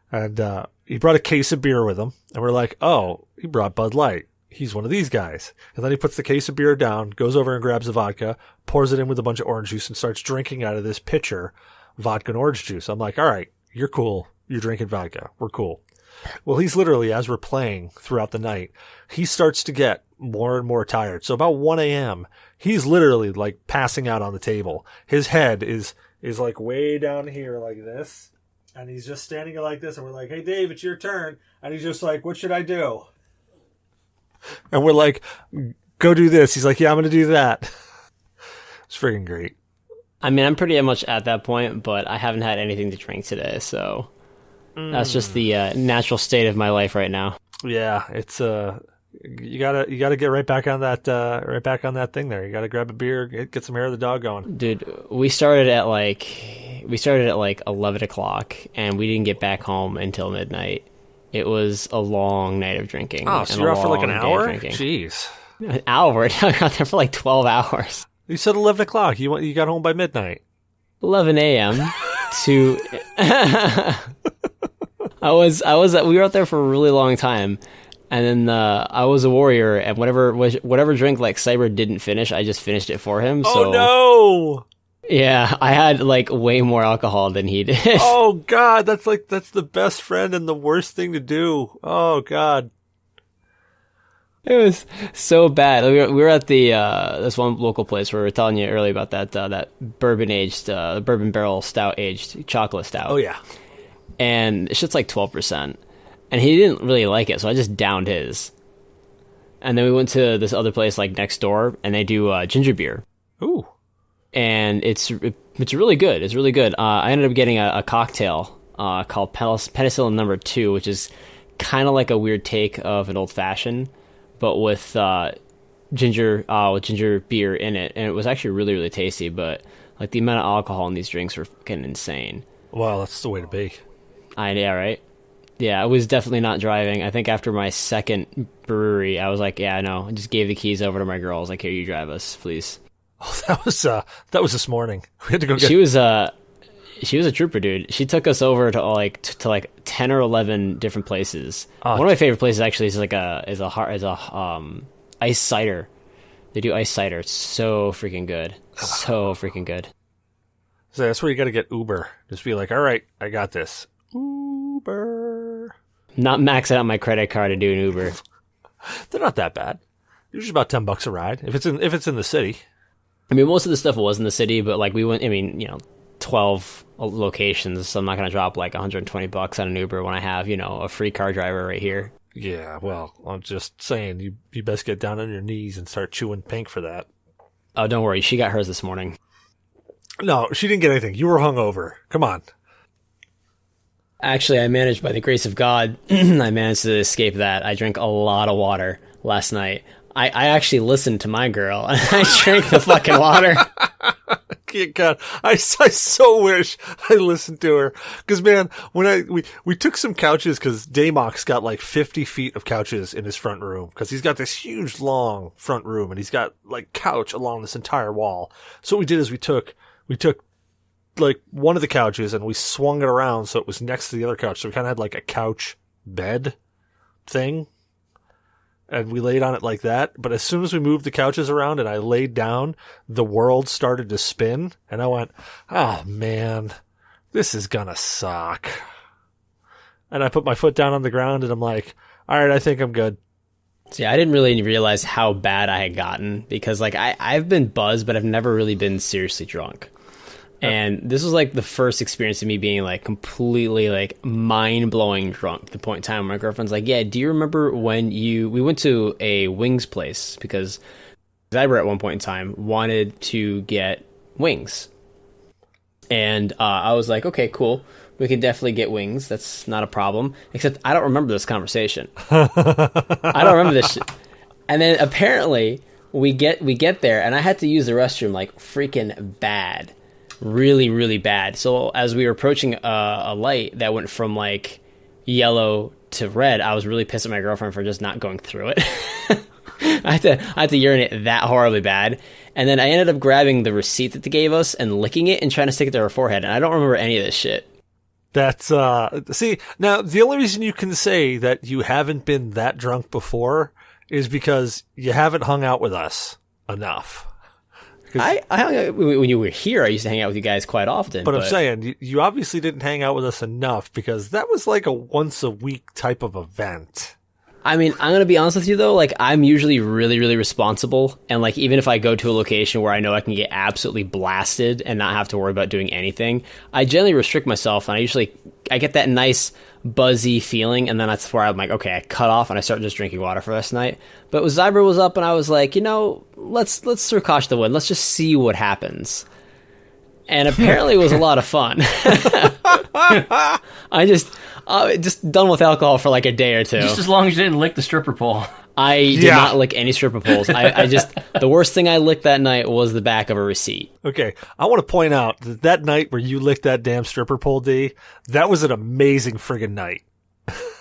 and, he brought a case of beer with him, and we're like, oh, he brought Bud Light. He's one of these guys. And then he puts the case of beer down, goes over and grabs the vodka, pours it in with a bunch of orange juice, and starts drinking out of this pitcher vodka and orange juice. I'm like, all right, you're cool. You're drinking vodka. We're cool. Well, he's literally, as we're playing throughout the night, he starts to get more and more tired. So about 1 a.m., he's literally like passing out on the table. His head is like way down here like this. And he's just standing like this. And we're like, hey, Dave, it's your turn. And he's just like, what should I do? And we're like, go do this. He's like, yeah, I'm going to do that. It's freaking great. I mean, I'm pretty much at that point, but I haven't had anything to drink today, so that's just the natural state of my life right now. Yeah, it's you gotta get right back on that thing there. You gotta grab a beer, get some hair of the dog going. Dude, we started at like 11 o'clock, and we didn't get back home until midnight. It was a long night of drinking. Oh, so you're out for like an hour? Jeez, an hour? I was out there for like 12 hours. You said 11 o'clock. You got home by midnight. 11 a.m. to. We were out there for a really long time, and then I was a warrior, and whatever drink like Cyber didn't finish, I just finished it for him. Oh so, no! Yeah, I had like way more alcohol than he did. Oh God, that's the best friend and the worst thing to do. Oh God. It was so bad. We were at the this one local place where we were telling you earlier about that bourbon barrel stout aged chocolate stout. Oh yeah, and it's just like 12%, and he didn't really like it, so I just downed his. And then we went to this other place like next door, and they do ginger beer. Ooh, and it's really good. It's really good. I ended up getting a cocktail called Penicillin No. 2, which is kind of like a weird take of an old fashioned, but with ginger beer in it, and it was actually really, really tasty. But like the amount of alcohol in these drinks were fucking insane. Well, that's the way to be. Yeah, right. Yeah, I was definitely not driving. I think after my second brewery, I was like, yeah, no. I just gave the keys over to my girl. I was like, here, you drive us, please. Oh, that was this morning. We had to go get. She was a trooper, dude. She took us over to like 10 or 11 different places. One of my favorite places actually is ice cider. They do ice cider. It's so freaking good. So freaking good. So that's where you got to get Uber. Just be like, all right, I got this. Uber. Not maxing out my credit card to do an Uber. They're not that bad. Usually about $10 a ride if it's in the city. I mean, most of the stuff was in the city, but like we went. I mean, 12 locations, so I'm not going to drop like $120 on an Uber when I have, a free car driver right here. Yeah, well, I'm just saying, you best get down on your knees and start chewing pink for that. Oh, don't worry. She got hers this morning. No, she didn't get anything. You were hungover. Come on. Actually, I managed, by the grace of God, I managed to escape that. I drank a lot of water last night. I actually listened to my girl, and I drank the fucking water. God, I so wish I listened to her. Because, man, when we took some couches, because Damox got like 50 feet of couches in his front room, because he's got this huge, long front room, and he's got like couch along this entire wall. So what we did is we took like one of the couches and we swung it around so it was next to the other couch. So we kind of had like a couch bed thing. And we laid on it like that. But as soon as we moved the couches around and I laid down, the world started to spin. And I went, oh, man, this is going to suck. And I put my foot down on the ground and I'm like, all right, I think I'm good. See, I didn't really realize how bad I had gotten because, like, I've been buzzed, but I've never really been seriously drunk. And this was like the first experience of me being like completely like mind-blowing drunk. The point in time where my girlfriend's like, yeah, do you remember when we went to a wings place because Zyber at one point in time wanted to get wings. And I was like, okay, cool. We can definitely get wings. That's not a problem. Except I don't remember this conversation. I don't remember this shit. And then apparently we get there and I had to use the restroom like freaking bad. Really, really bad. So as we were approaching a light that went from like yellow to red, I was really pissed at my girlfriend for just not going through it. I had to urinate that horribly bad. And then I ended up grabbing the receipt that they gave us and licking it and trying to stick it to her forehead. And I don't remember any of this shit. That's, see, now the only reason you can say that you haven't been that drunk before is because you haven't hung out with us enough. I hung out, when you were here, I used to hang out with you guys quite often. But I'm saying, you obviously didn't hang out with us enough because that was like a once-a-week type of event. I mean, I'm going to be honest with you, though. Like, I'm usually really, really responsible. And, like, even if I go to a location where I know I can get absolutely blasted and not have to worry about doing anything, I generally restrict myself. And I get that nice, buzzy feeling. And then that's where I'm like, okay, I cut off and I start just drinking water for the rest of the night. But with Zyber was up and I was like, let's Sirkosh the wind. Let's just see what happens. And apparently it was a lot of fun. I just done with alcohol for like a day or two. Just as long as you didn't lick the stripper pole. I did not lick any stripper poles. The worst thing I licked that night was the back of a receipt. Okay, I want to point out that night where you licked that damn stripper pole, D, that was an amazing friggin' night.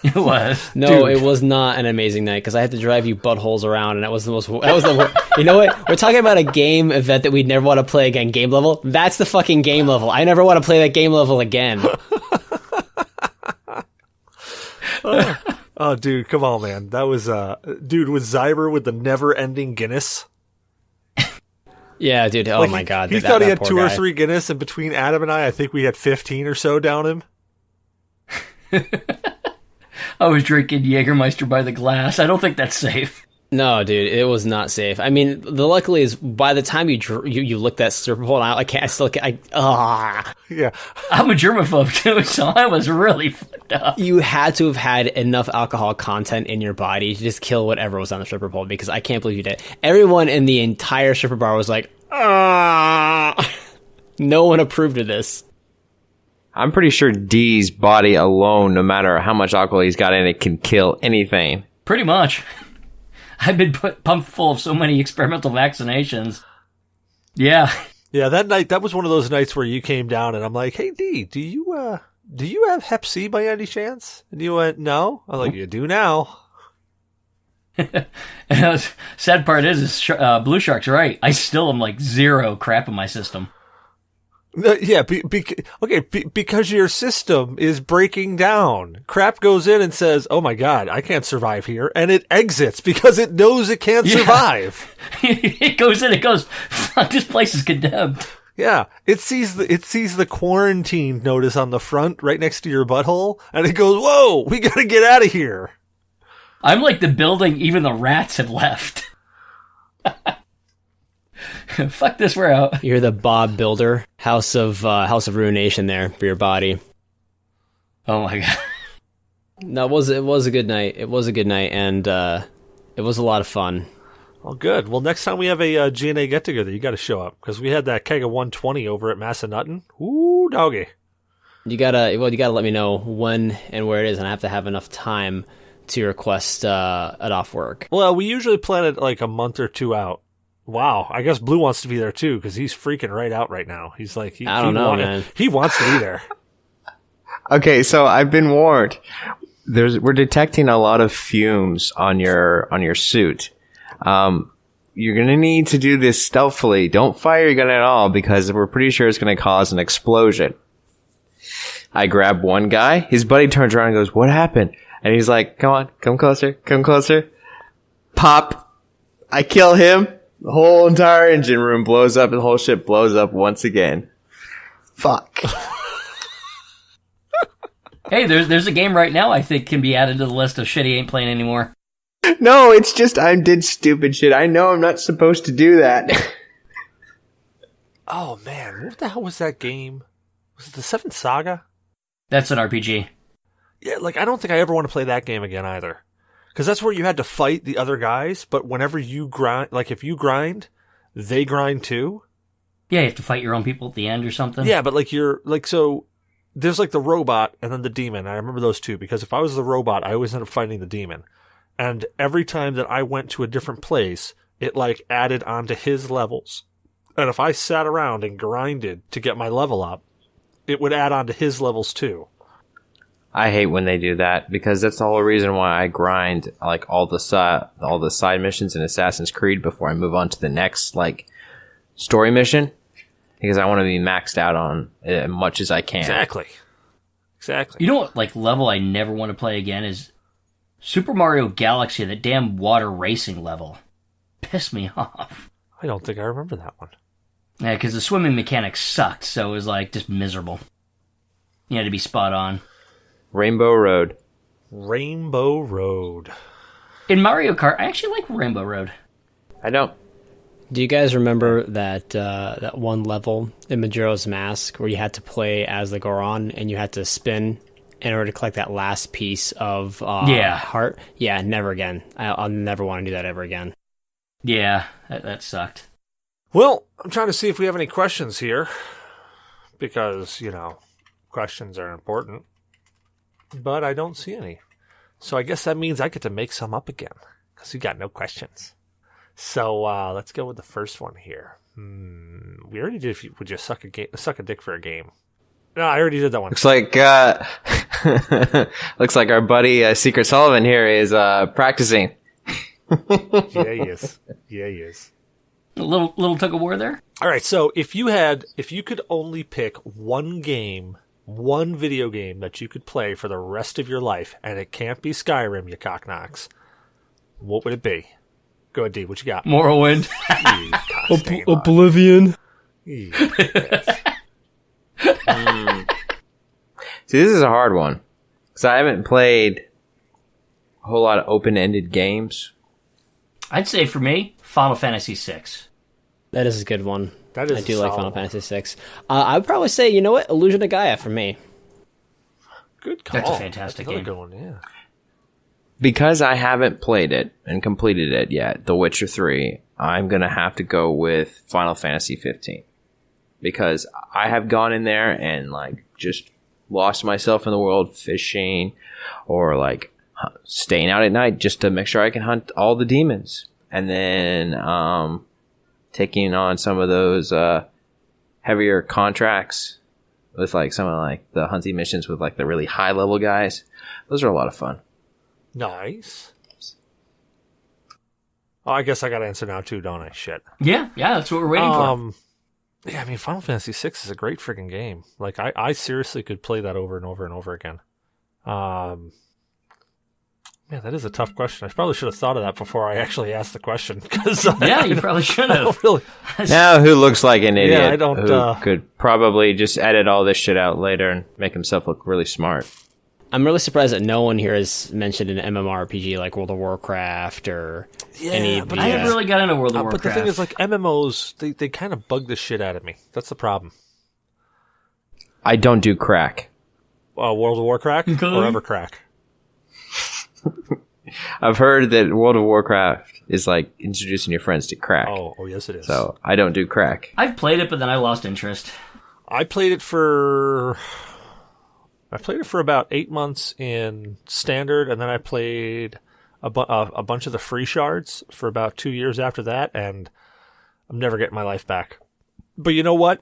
It was. No, Dude. It was not an amazing night because I had to drive you buttholes around, and that was the worst. You know what? We're talking about a game event that we'd never want to play again. Game level. That's the fucking game level. I never want to play that game level again. Oh, dude, come on, man. That was, dude, with Zyber with the never-ending Guinness. Yeah, dude. Oh my God. He thought he had 2 or 3 Guinness, and between Adam and I think we had 15 or so down him. I was drinking Jägermeister by the glass. I don't think that's safe. No, dude, it was not safe. I mean, the luckily is by the time you lick that stripper pole, and Yeah. I'm a germaphobe too, so I was really fucked up. You had to have had enough alcohol content in your body to just kill whatever was on the stripper pole, because I can't believe you did. Everyone in the entire stripper bar was like, ah. No one approved of this. I'm pretty sure D's body alone, no matter how much alcohol he's got in it, can kill anything. Pretty much. I've been pumped full of so many experimental vaccinations. Yeah. Yeah, that night, that was one of those nights where you came down and I'm like, hey, D, do you have Hep C by any chance? And you went, no. I was like, you do now. And sad part is Blue Shark's right. I still am like 0 crap in my system. No, yeah, because your system is breaking down. Crap goes in and says, oh my God, I can't survive here. And it exits because it knows it can't survive. It goes in, it goes, fuck, this place is condemned. Yeah, it sees the quarantine notice on the front right next to your butthole, and it goes, whoa, we gotta get out of here. I'm like the building even the rats have left. Fuck this, we're out. You're the Bob Builder, House of Ruination there for your body. Oh my God. No, it was a good night. It was a good night, and it was a lot of fun. Well, good. Well, next time we have a G.N.A. get-together, you got to show up, because we had that keg of 120 over at Massanutten. Ooh, doggy. You gotta let me know when and where it is, and I have to have enough time to request it off work. Well, we usually plan it like a month or 2 out. Wow, I guess Blue wants to be there too, because he's freaking right out right now. He's like, I don't know, man. He wants to be there. Okay, so I've been warned. We're detecting a lot of fumes on your suit. You're gonna need to do this stealthily. Don't fire your gun at all, because we're pretty sure it's gonna cause an explosion. I grab one guy. His buddy turns around and goes, "What happened?" And he's like, "Come on, come closer, come closer." Pop. I kill him. The whole entire engine room blows up, and the whole ship blows up once again. Fuck. Hey, there's a game right now I think can be added to the list of shit he ain't playing anymore. No, it's just I did stupid shit. I know I'm not supposed to do that. Oh man, what the hell was that game? Was it the Seventh Saga? That's an RPG. Yeah, like I don't think I ever want to play that game again either. Because that's where you had to fight the other guys, but whenever you grind, like if you grind, they grind too. Yeah, you have to fight your own people at the end or something. Yeah, but like so there's like the robot and then the demon. I remember those two because if I was the robot, I always ended up fighting the demon. And every time that I went to a different place, it like added onto his levels. And if I sat around and grinded to get my level up, it would add on to his levels too. I hate when they do that, because that's the whole reason why I grind like all the side missions in Assassin's Creed before I move on to the next like story mission, because I want to be maxed out on it as much as I can. Exactly. You know what like level I never want to play again is Super Mario Galaxy, that damn water racing level. Pissed me off. I don't think I remember that one. Yeah, because the swimming mechanics sucked, so it was like just miserable. You had to be spot on. Rainbow Road. Rainbow Road. In Mario Kart, I actually like Rainbow Road. I don't. Do you guys remember that that one level in Majora's Mask where you had to play as the Goron and you had to spin in order to collect that last piece of heart? Yeah, never again. I'll never want to do that ever again. Yeah, that sucked. Well, I'm trying to see if we have any questions here. Because, questions are important. But I don't see any. So I guess that means I get to make some up again. Because we got no questions. So let's go with the first one here. We already did. Would you suck a dick for a game? No, I already did that one. Looks like our buddy Secret Sullivan here is practicing. Yeah, he is. A little tug of war there. All right. So if you could only pick one video game that you could play for the rest of your life, and it can't be Skyrim, you cocknocks, what would it be? Go ahead, D. What you got? Morrowind. Oblivion. See, this is a hard one. Because I haven't played a whole lot of open-ended games. I'd say for me, Final Fantasy VI. That is a good one. I do like Final Fantasy VI. I would probably say, you know what? Illusion of Gaia for me. Good call. That's a fantastic game. Good one, yeah. Because I haven't played it and completed it yet, The Witcher 3, I'm going to have to go with Final Fantasy 15. Because I have gone in there and just lost myself in the world fishing or staying out at night just to make sure I can hunt all the demons. And then taking on some of those heavier contracts with some of the hunting missions with the really high level guys. Those are a lot of fun. Nice. Oh, I guess I got to answer now too, don't I? Shit. Yeah, that's what we're waiting for. Yeah, I mean, Final Fantasy VI is a great freaking game. I seriously could play that over and over and over again. Man, that is a tough question. I probably should have thought of that before I actually asked the question. Yeah, you probably should have. Really. Now, who looks like an idiot? Yeah, I don't. Who could probably just edit all this shit out later and make himself look really smart. I'm really surprised that no one here has mentioned an MMORPG like World of Warcraft or any. But I haven't really got into World of Warcraft. But the thing is, MMOs, they kind of bug the shit out of me. That's the problem. I don't do crack. World of Warcraft or Evercrack? I've heard that World of Warcraft is introducing your friends to crack. Oh, yes, it is. So I don't do crack. I've played it, but then I lost interest. I played it for about 8 months in standard, and then I played a bunch of the free shards for about 2 years after that, and I'm never getting my life back. But you know what?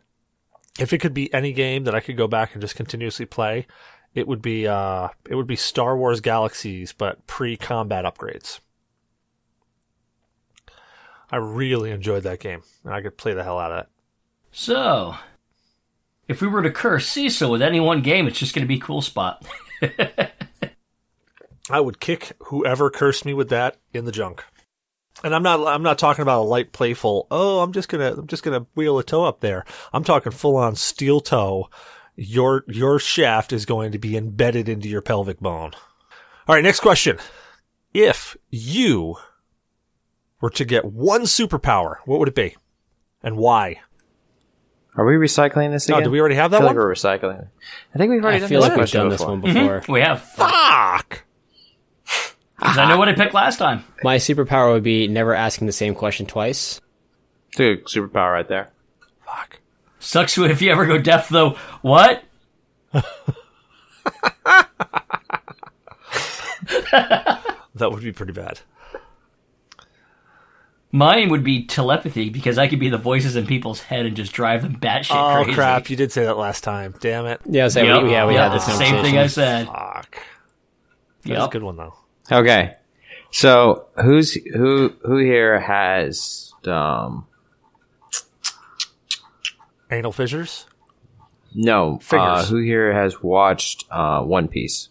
If it could be any game that I could go back and just continuously play, it would be Star Wars Galaxies, but pre-combat upgrades. I really enjoyed that game, and I could play the hell out of it. So, if we were to curse Cecil with any one game, it's just going to be Cool Spot. I would kick whoever cursed me with that in the junk. And I'm not talking about a light playful, I'm just gonna wheel a toe up there. I'm talking full on steel toe. Your shaft is going to be embedded into your pelvic bone. All right, next question. If you were to get one superpower, what would it be? And why? Are we recycling this again? No, do we already have that I feel one? Like we're recycling. I think we've already I feel like we've question done this before. one before. We have. Fuck! Because I know what I picked last time. My superpower would be never asking the same question twice. It's a superpower right there. Fuck. Sucks if you ever go deaf, though. What? That would be pretty bad. Mine would be telepathy, because I could be the voices in people's head and just drive them batshit crazy. Oh, crap. You did say that last time. Damn it. Yeah, so we had this conversation. Same thing I said. Fuck. That's a good one, though. Okay. So, who here has, Anal fissures? no, Fingers. who here has watched, One Piece?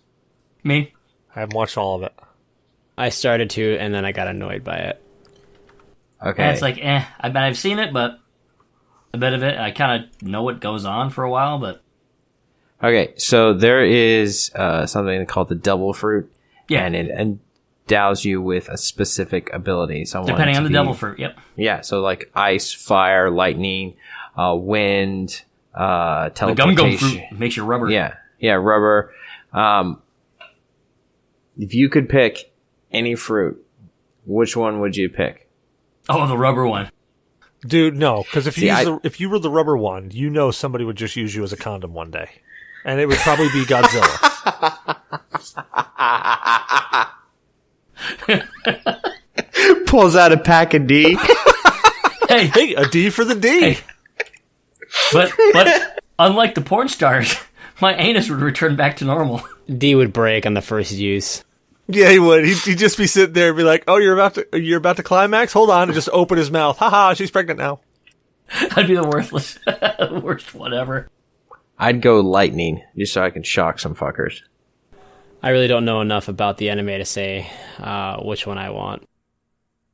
Me? I haven't watched all of it. I started to, and then I got annoyed by it. Okay. And it's like, I've seen it, but a bit of it. I kind of know what goes on for a while, but Okay, so there is something called the Devil Fruit, yeah, and it endows you with a specific ability. So I want it depending to on the be- devil fruit. Yep. Yeah, so like ice, fire, lightning, wind, The teleportation. gum fruit makes you rubber. Yeah, rubber. If you could pick any fruit, which one would you pick? Oh, the rubber one. Dude, no, because if See, if you were the rubber one, you know somebody would just use you as a condom one day, and it would probably be Godzilla. Pulls out a pack of D. Hey, a D for the D. Hey. But unlike the porn stars, my anus would return back to normal. D would break on the first use. Yeah, he would. He'd just be sitting there and be like, "Oh, you're about to climax. Hold on," and just open his mouth. Haha, she's pregnant now. I'd be the worthless, worst whatever. I'd go lightning, just so I can shock some fuckers. I really don't know enough about the anime to say which one I want.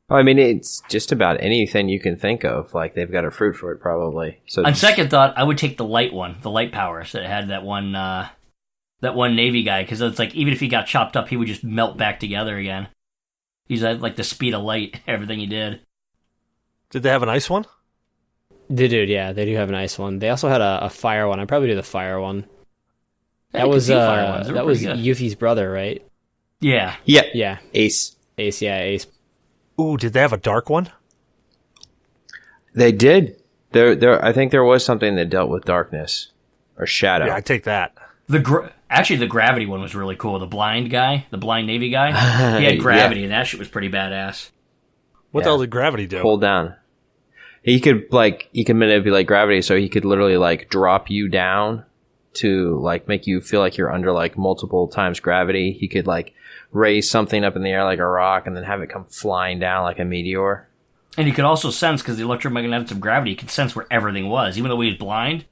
I mean, it's just about anything you can think of. Like, they've got a fruit for it, probably. So On second thought, I would take the light one, the light powers that had that one Navy guy, because it's like even if he got chopped up, he would just melt back together again. He's at like the speed of light, everything he did. Did they have an ice one? They do, yeah. They do have a nice one. They also had a fire one. I'd probably do the fire one. Yeah, That I could was see fire ones. They were that was pretty good. Yuffie's brother, right? Yeah. yeah, Yeah. Ace. Ace, yeah, Ace. Ooh, did they have a dark one? They did. There. I think there was something that dealt with darkness or shadow. Yeah, I'd take that. Actually, the gravity one was really cool. The blind guy, the blind Navy guy, he had gravity, and that shit was pretty badass. What Yeah. the hell did gravity do? Hold down. He could manipulate gravity, so he could literally like drop you down to like make you feel like you're under like multiple times gravity. He could like raise something up in the air like a rock and then have it come flying down like a meteor. And he could also sense, because the electromagnetics of gravity, he could sense where everything was. Even though he was blind,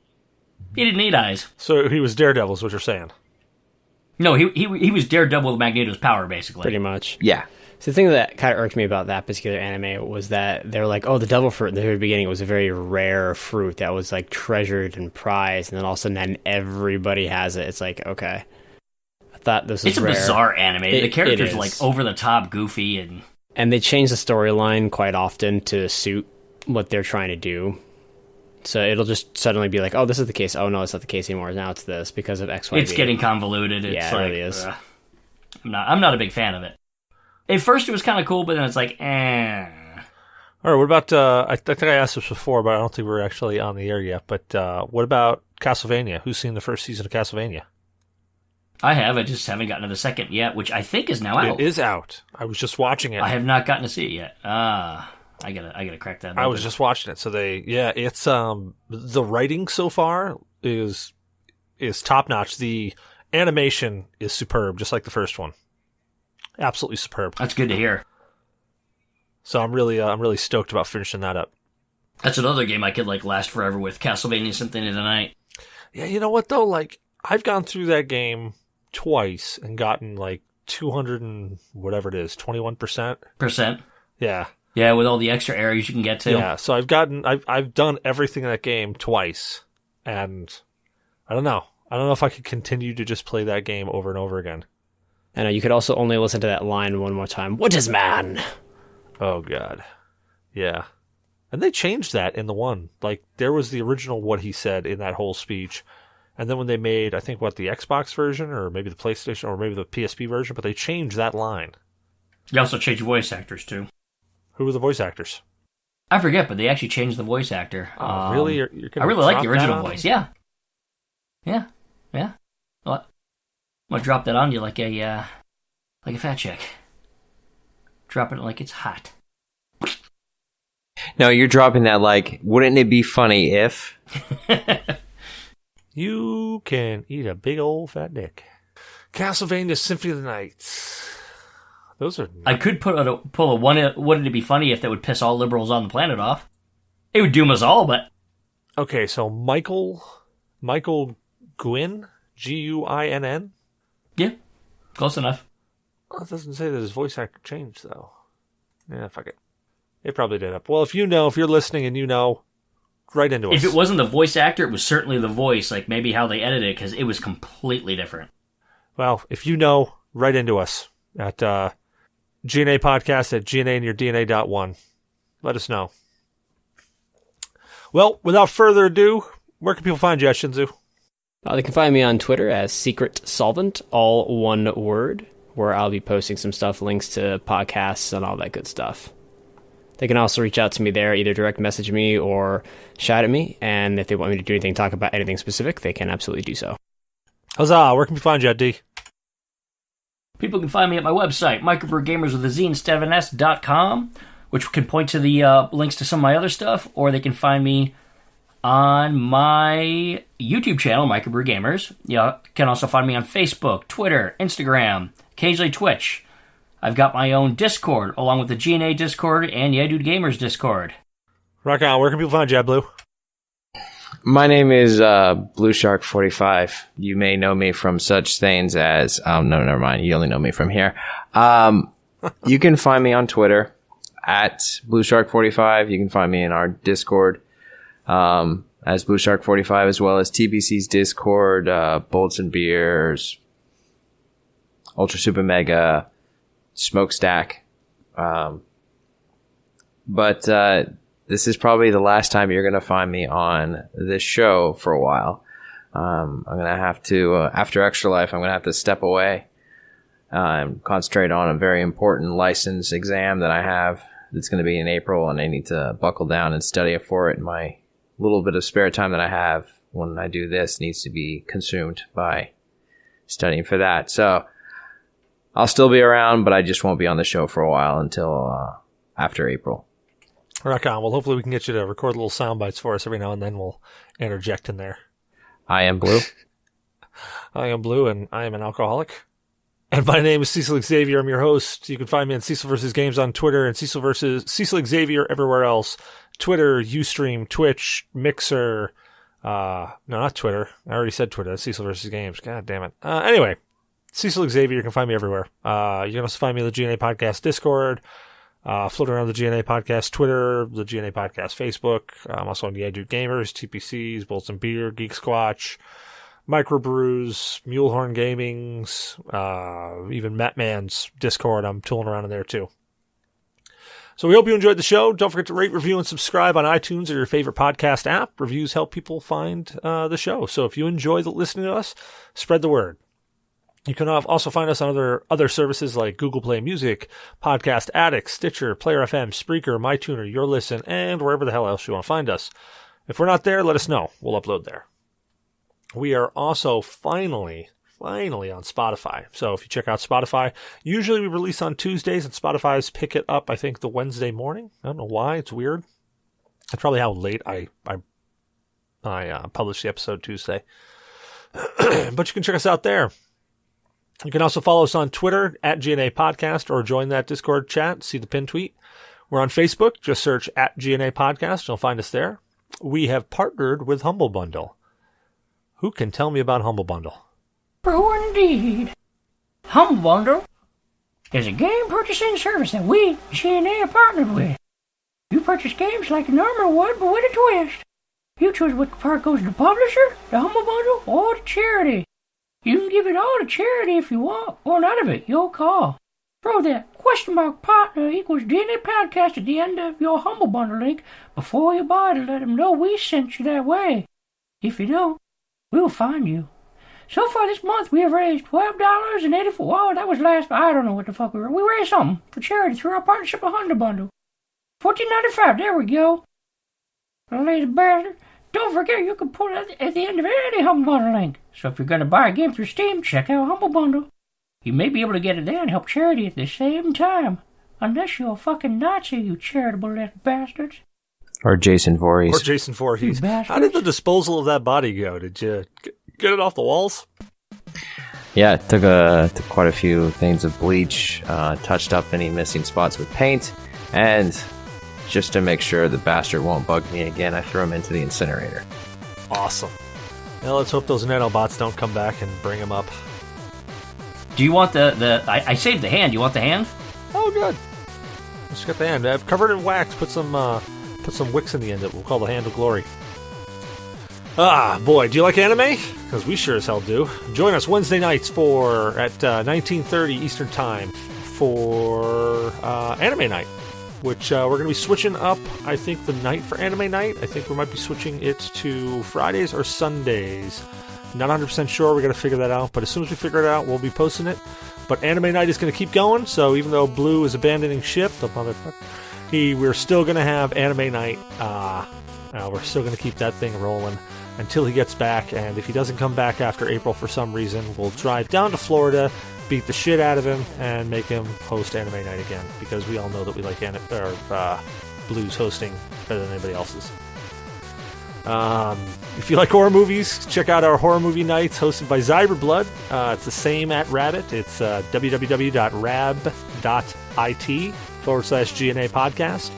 he didn't need eyes. So he was Daredevil, is what you're saying. No, he was Daredevil with Magneto's power, basically. Pretty much. Yeah. So the thing that kind of irked me about that particular anime was that they were like, oh, the devil fruit in the very beginning was a very rare fruit that was like treasured and prized, and then all of a sudden then everybody has it. It's like, okay. I thought this was It's a rare. bizarre anime. The characters is. are like over the top, goofy, and they change the storyline quite often to suit what they're trying to do. So it'll just suddenly be like, oh, this is the case. Oh, no, it's not the case anymore. Now it's this because of X, Y, it's Z. getting convoluted. It's Yeah, it like, really is. I'm not a big fan of it. At first, it was kind of cool, but then it's like, eh. All right, what about, I think I asked this before, but I don't think we're actually on the air yet, but what about Castlevania? Who's seen the first season of Castlevania? I have. I just haven't gotten to the second yet, which I think is now out. It is out. I was just watching it. I have not gotten to see it yet. I gotta crack that. I was just watching it. So it's the writing so far is top notch. The animation is superb, just like the first one. Absolutely superb. That's good to hear. So I'm really stoked about finishing that up. That's another game I could like last forever with. Castlevania Symphony of the Night. Yeah, you know what though? Like I've gone through that game twice and gotten like 200 and whatever it is, 21%. Yeah, Yeah. with all the extra areas you can get to. Yeah, so I've done everything in that game twice, and I don't know if I could continue to just play that game over and over again. I know you could also only listen to that line one more time. What is man? Oh god, yeah, and they changed that in the one. Like there was the original what he said in that whole speech, and then when they made the Xbox version or maybe the PlayStation or maybe the PSP version, but they changed that line. You also change voice actors too. Who were the voice actors? I forget, but they actually changed the voice actor. Oh, really? You're I really like the drop that original on voice. me? Yeah. Well, I'm gonna drop that on you like a fat chick. Dropping it like it's hot. No, you're dropping that like, wouldn't it be funny if? You can eat a big old fat dick. Castlevania Symphony of the Night. Those are... I could pull a one. Wouldn't it be funny if that would piss all liberals on the planet off? It would doom us all, but Okay, so Michael Gwynn? Guinn? yeah, close enough. Well, it doesn't say that his voice actor changed, though. Yeah, fuck it. It probably did. Well, if you're listening and you know, right into us. If it wasn't the voice actor, it was certainly the voice, like maybe how they edited it, because it was completely different. Well, if you know, write into us at G.N.A. podcast at GNAinyourdNA.1. Let us know. Well, without further ado, where can people find you at, Shinzu? They can find me on Twitter as Secret Solvent, all one word, where I'll be posting some stuff, links to podcasts and all that good stuff. They can also reach out to me there, either direct message me or shout at me, and if they want me to do anything, talk about anything specific, they can absolutely do so. Huzzah! Where can we find you at, D? People can find me at my website, microbrewgamers with a Z instead of an S.com, which can point to the links to some of my other stuff, or they can find me on my YouTube channel, Microbrew Gamers. You can also find me on Facebook, Twitter, Instagram, occasionally Twitch. I've got my own Discord, along with the G.N.A. Discord and Yeah Dude Gamers Discord. Rock on. Where can people find you at, Blue? My name is Blue Shark 45. You may know me from such things as no, never mind. You only know me from here. You can find me on Twitter at Blue Shark 45. You can find me in our Discord as Blue Shark 45, as well as TBC's Discord, Bolts and Beers, Ultra Super Mega, Smokestack. But this is probably the last time you're going to find me on this show for a while. I'm going to have to, after Extra Life, I'm going to have to step away and concentrate on a very important license exam that I have that's going to be in April, and I need to buckle down and study for it. My little bit of spare time that I have when I do this needs to be consumed by studying for that. So I'll still be around, but I just won't be on the show for a while until after April. Rock on. Well, hopefully we can get you to record little sound bites for us every now and then. We'll interject in there. I am Blue. I am Blue, and I am an alcoholic. And my name is Cecil Xavier. I'm your host. You can find me on Cecil vs. Games on Twitter and Cecil Xavier everywhere else. Twitter, Ustream, Twitch, Mixer. No, not Twitter. I already said Twitter. That's Cecil vs. Games. God damn it. Anyway, Cecil Xavier. You can find me everywhere. You can also find me in the G.N.A. Podcast Discord. Floating around the G.N.A. Podcast Twitter, the G.N.A. Podcast Facebook. I'm also on the Yeah Dude Gamers, TPCs, Bolts and Beer, Geek Squatch, Microbrews, Mulehorn Gamings, even Mattman's Discord. I'm tooling around in there too. So we hope you enjoyed the show. Don't forget to rate, review, and subscribe on iTunes or your favorite podcast app. Reviews help people find the show. So if you enjoy listening to us, spread the word. You can also find us on other services like Google Play Music, Podcast Addict, Stitcher, Player FM, Spreaker, MyTuner, Your Listen, and wherever the hell else you want to find us. If we're not there, let us know. We'll upload there. We are also finally on Spotify. So if you check out Spotify, usually we release on Tuesdays, and Spotify's pick it up, I think, the Wednesday morning. I don't know why. It's weird. That's probably how late I publish the episode Tuesday. But you can check us out there. You can also follow us on Twitter at G.N.A. Podcast, or join that Discord chat. See the pin tweet. We're on Facebook. Just search at G.N.A. Podcast. You'll find us there. We have partnered with Humble Bundle. Who can tell me about Humble Bundle? True indeed. Humble Bundle is a game purchasing service that we, G.N.A., are partnered with. You purchase games like a normal would, but with a twist. You choose what part goes to the publisher, the Humble Bundle, or to charity. You can give it all to charity if you want, or none of it, your call. Throw that !partner equals G.N.A. Podcast at the end of your Humble Bundle link before you buy to let them know we sent you that way. If you don't, we'll find you. So far this month, we have raised $12.84. Wow, that was last, I don't know what the fuck we raised something for charity through our partnership with Humble Bundle. $14.95, there we go. Lazy bastard. Don't forget you can put it at the end of any Humble Bundle link. So if you're going to buy a game through Steam, check out Humble Bundle. You may be able to get it there and help charity at the same time. Unless you're a fucking Nazi, you charitable little bastards. Or Jason Voorhees. How did the disposal of that body go? Did you get it off the walls? Yeah, it took quite a few things of bleach, touched up any missing spots with paint, and just to make sure the bastard won't bug me again, I threw him into the incinerator. Awesome. Now let's hope those nanobots don't come back and bring him up. Do you want I saved the hand. Do you want the hand? Oh, good. Let's get the hand. Cover it in wax. Put some wicks in the end that we'll call the Hand of Glory. Boy, do you like anime? Because we sure as hell do. Join us Wednesday nights at 19:30 Eastern Time for Anime Night, which we're going to be switching up, I think, the night for Anime Night. I think we might be switching it to Fridays or Sundays. Not 100% sure. We got to figure that out. But as soon as we figure it out, we'll be posting it. But Anime Night is going to keep going. So even though Blue is abandoning ship, the motherfucker, we're still going to have Anime Night. We're still going to keep that thing rolling until he gets back. And if he doesn't come back after April for some reason, we'll drive down to Florida, beat the shit out of him, and make him host Anime Night again. Because we all know that we like Blue's hosting better than anybody else's. If you like horror movies, check out our horror movie nights hosted by Zyberblood. It's the same at Rabbit. It's www.rab.it/G.N.A podcast.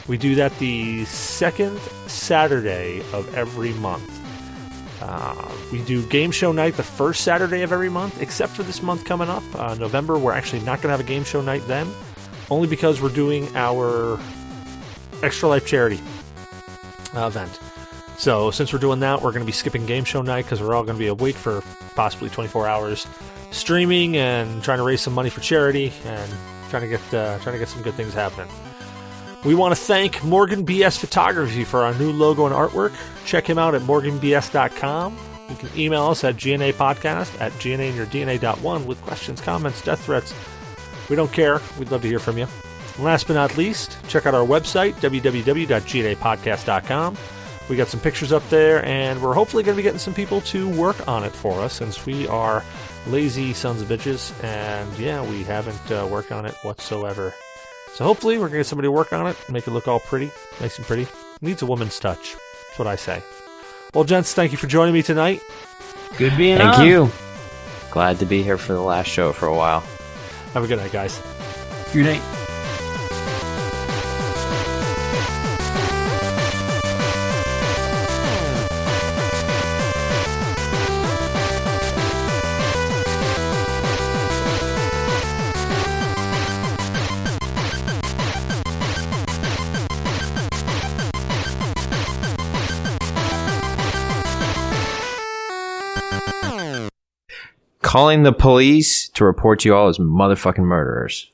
We do that the second Saturday of every month. We do game show night the first Saturday of every month, except for this month coming up, November. We're actually not going to have a game show night then, only because we're doing our Extra Life charity event. So since we're doing that, we're going to be skipping game show night because we're all going to be awake for possibly 24 hours streaming and trying to raise some money for charity and trying to get some good things happening. We want to thank Morgan BS Photography for our new logo and artwork. Check him out at morganbs.com. You can email us at GNApodcast@GNAinyourdNA.1 with questions, comments, death threats. We don't care. We'd love to hear from you. And last but not least, check out our website, www.GNApodcast.com. We got some pictures up there, and we're hopefully going to be getting some people to work on it for us, since we are lazy sons of bitches, and yeah, we haven't worked on it whatsoever. So hopefully we're going to get somebody to work on it, make it look all pretty, nice and pretty. It needs a woman's touch. That's what I say. Well, gents, thank you for joining me tonight. Good being on. Thank you. Glad to be here for the last show for a while. Have a good night, guys. Good night. Calling the police to report you all as motherfucking murderers.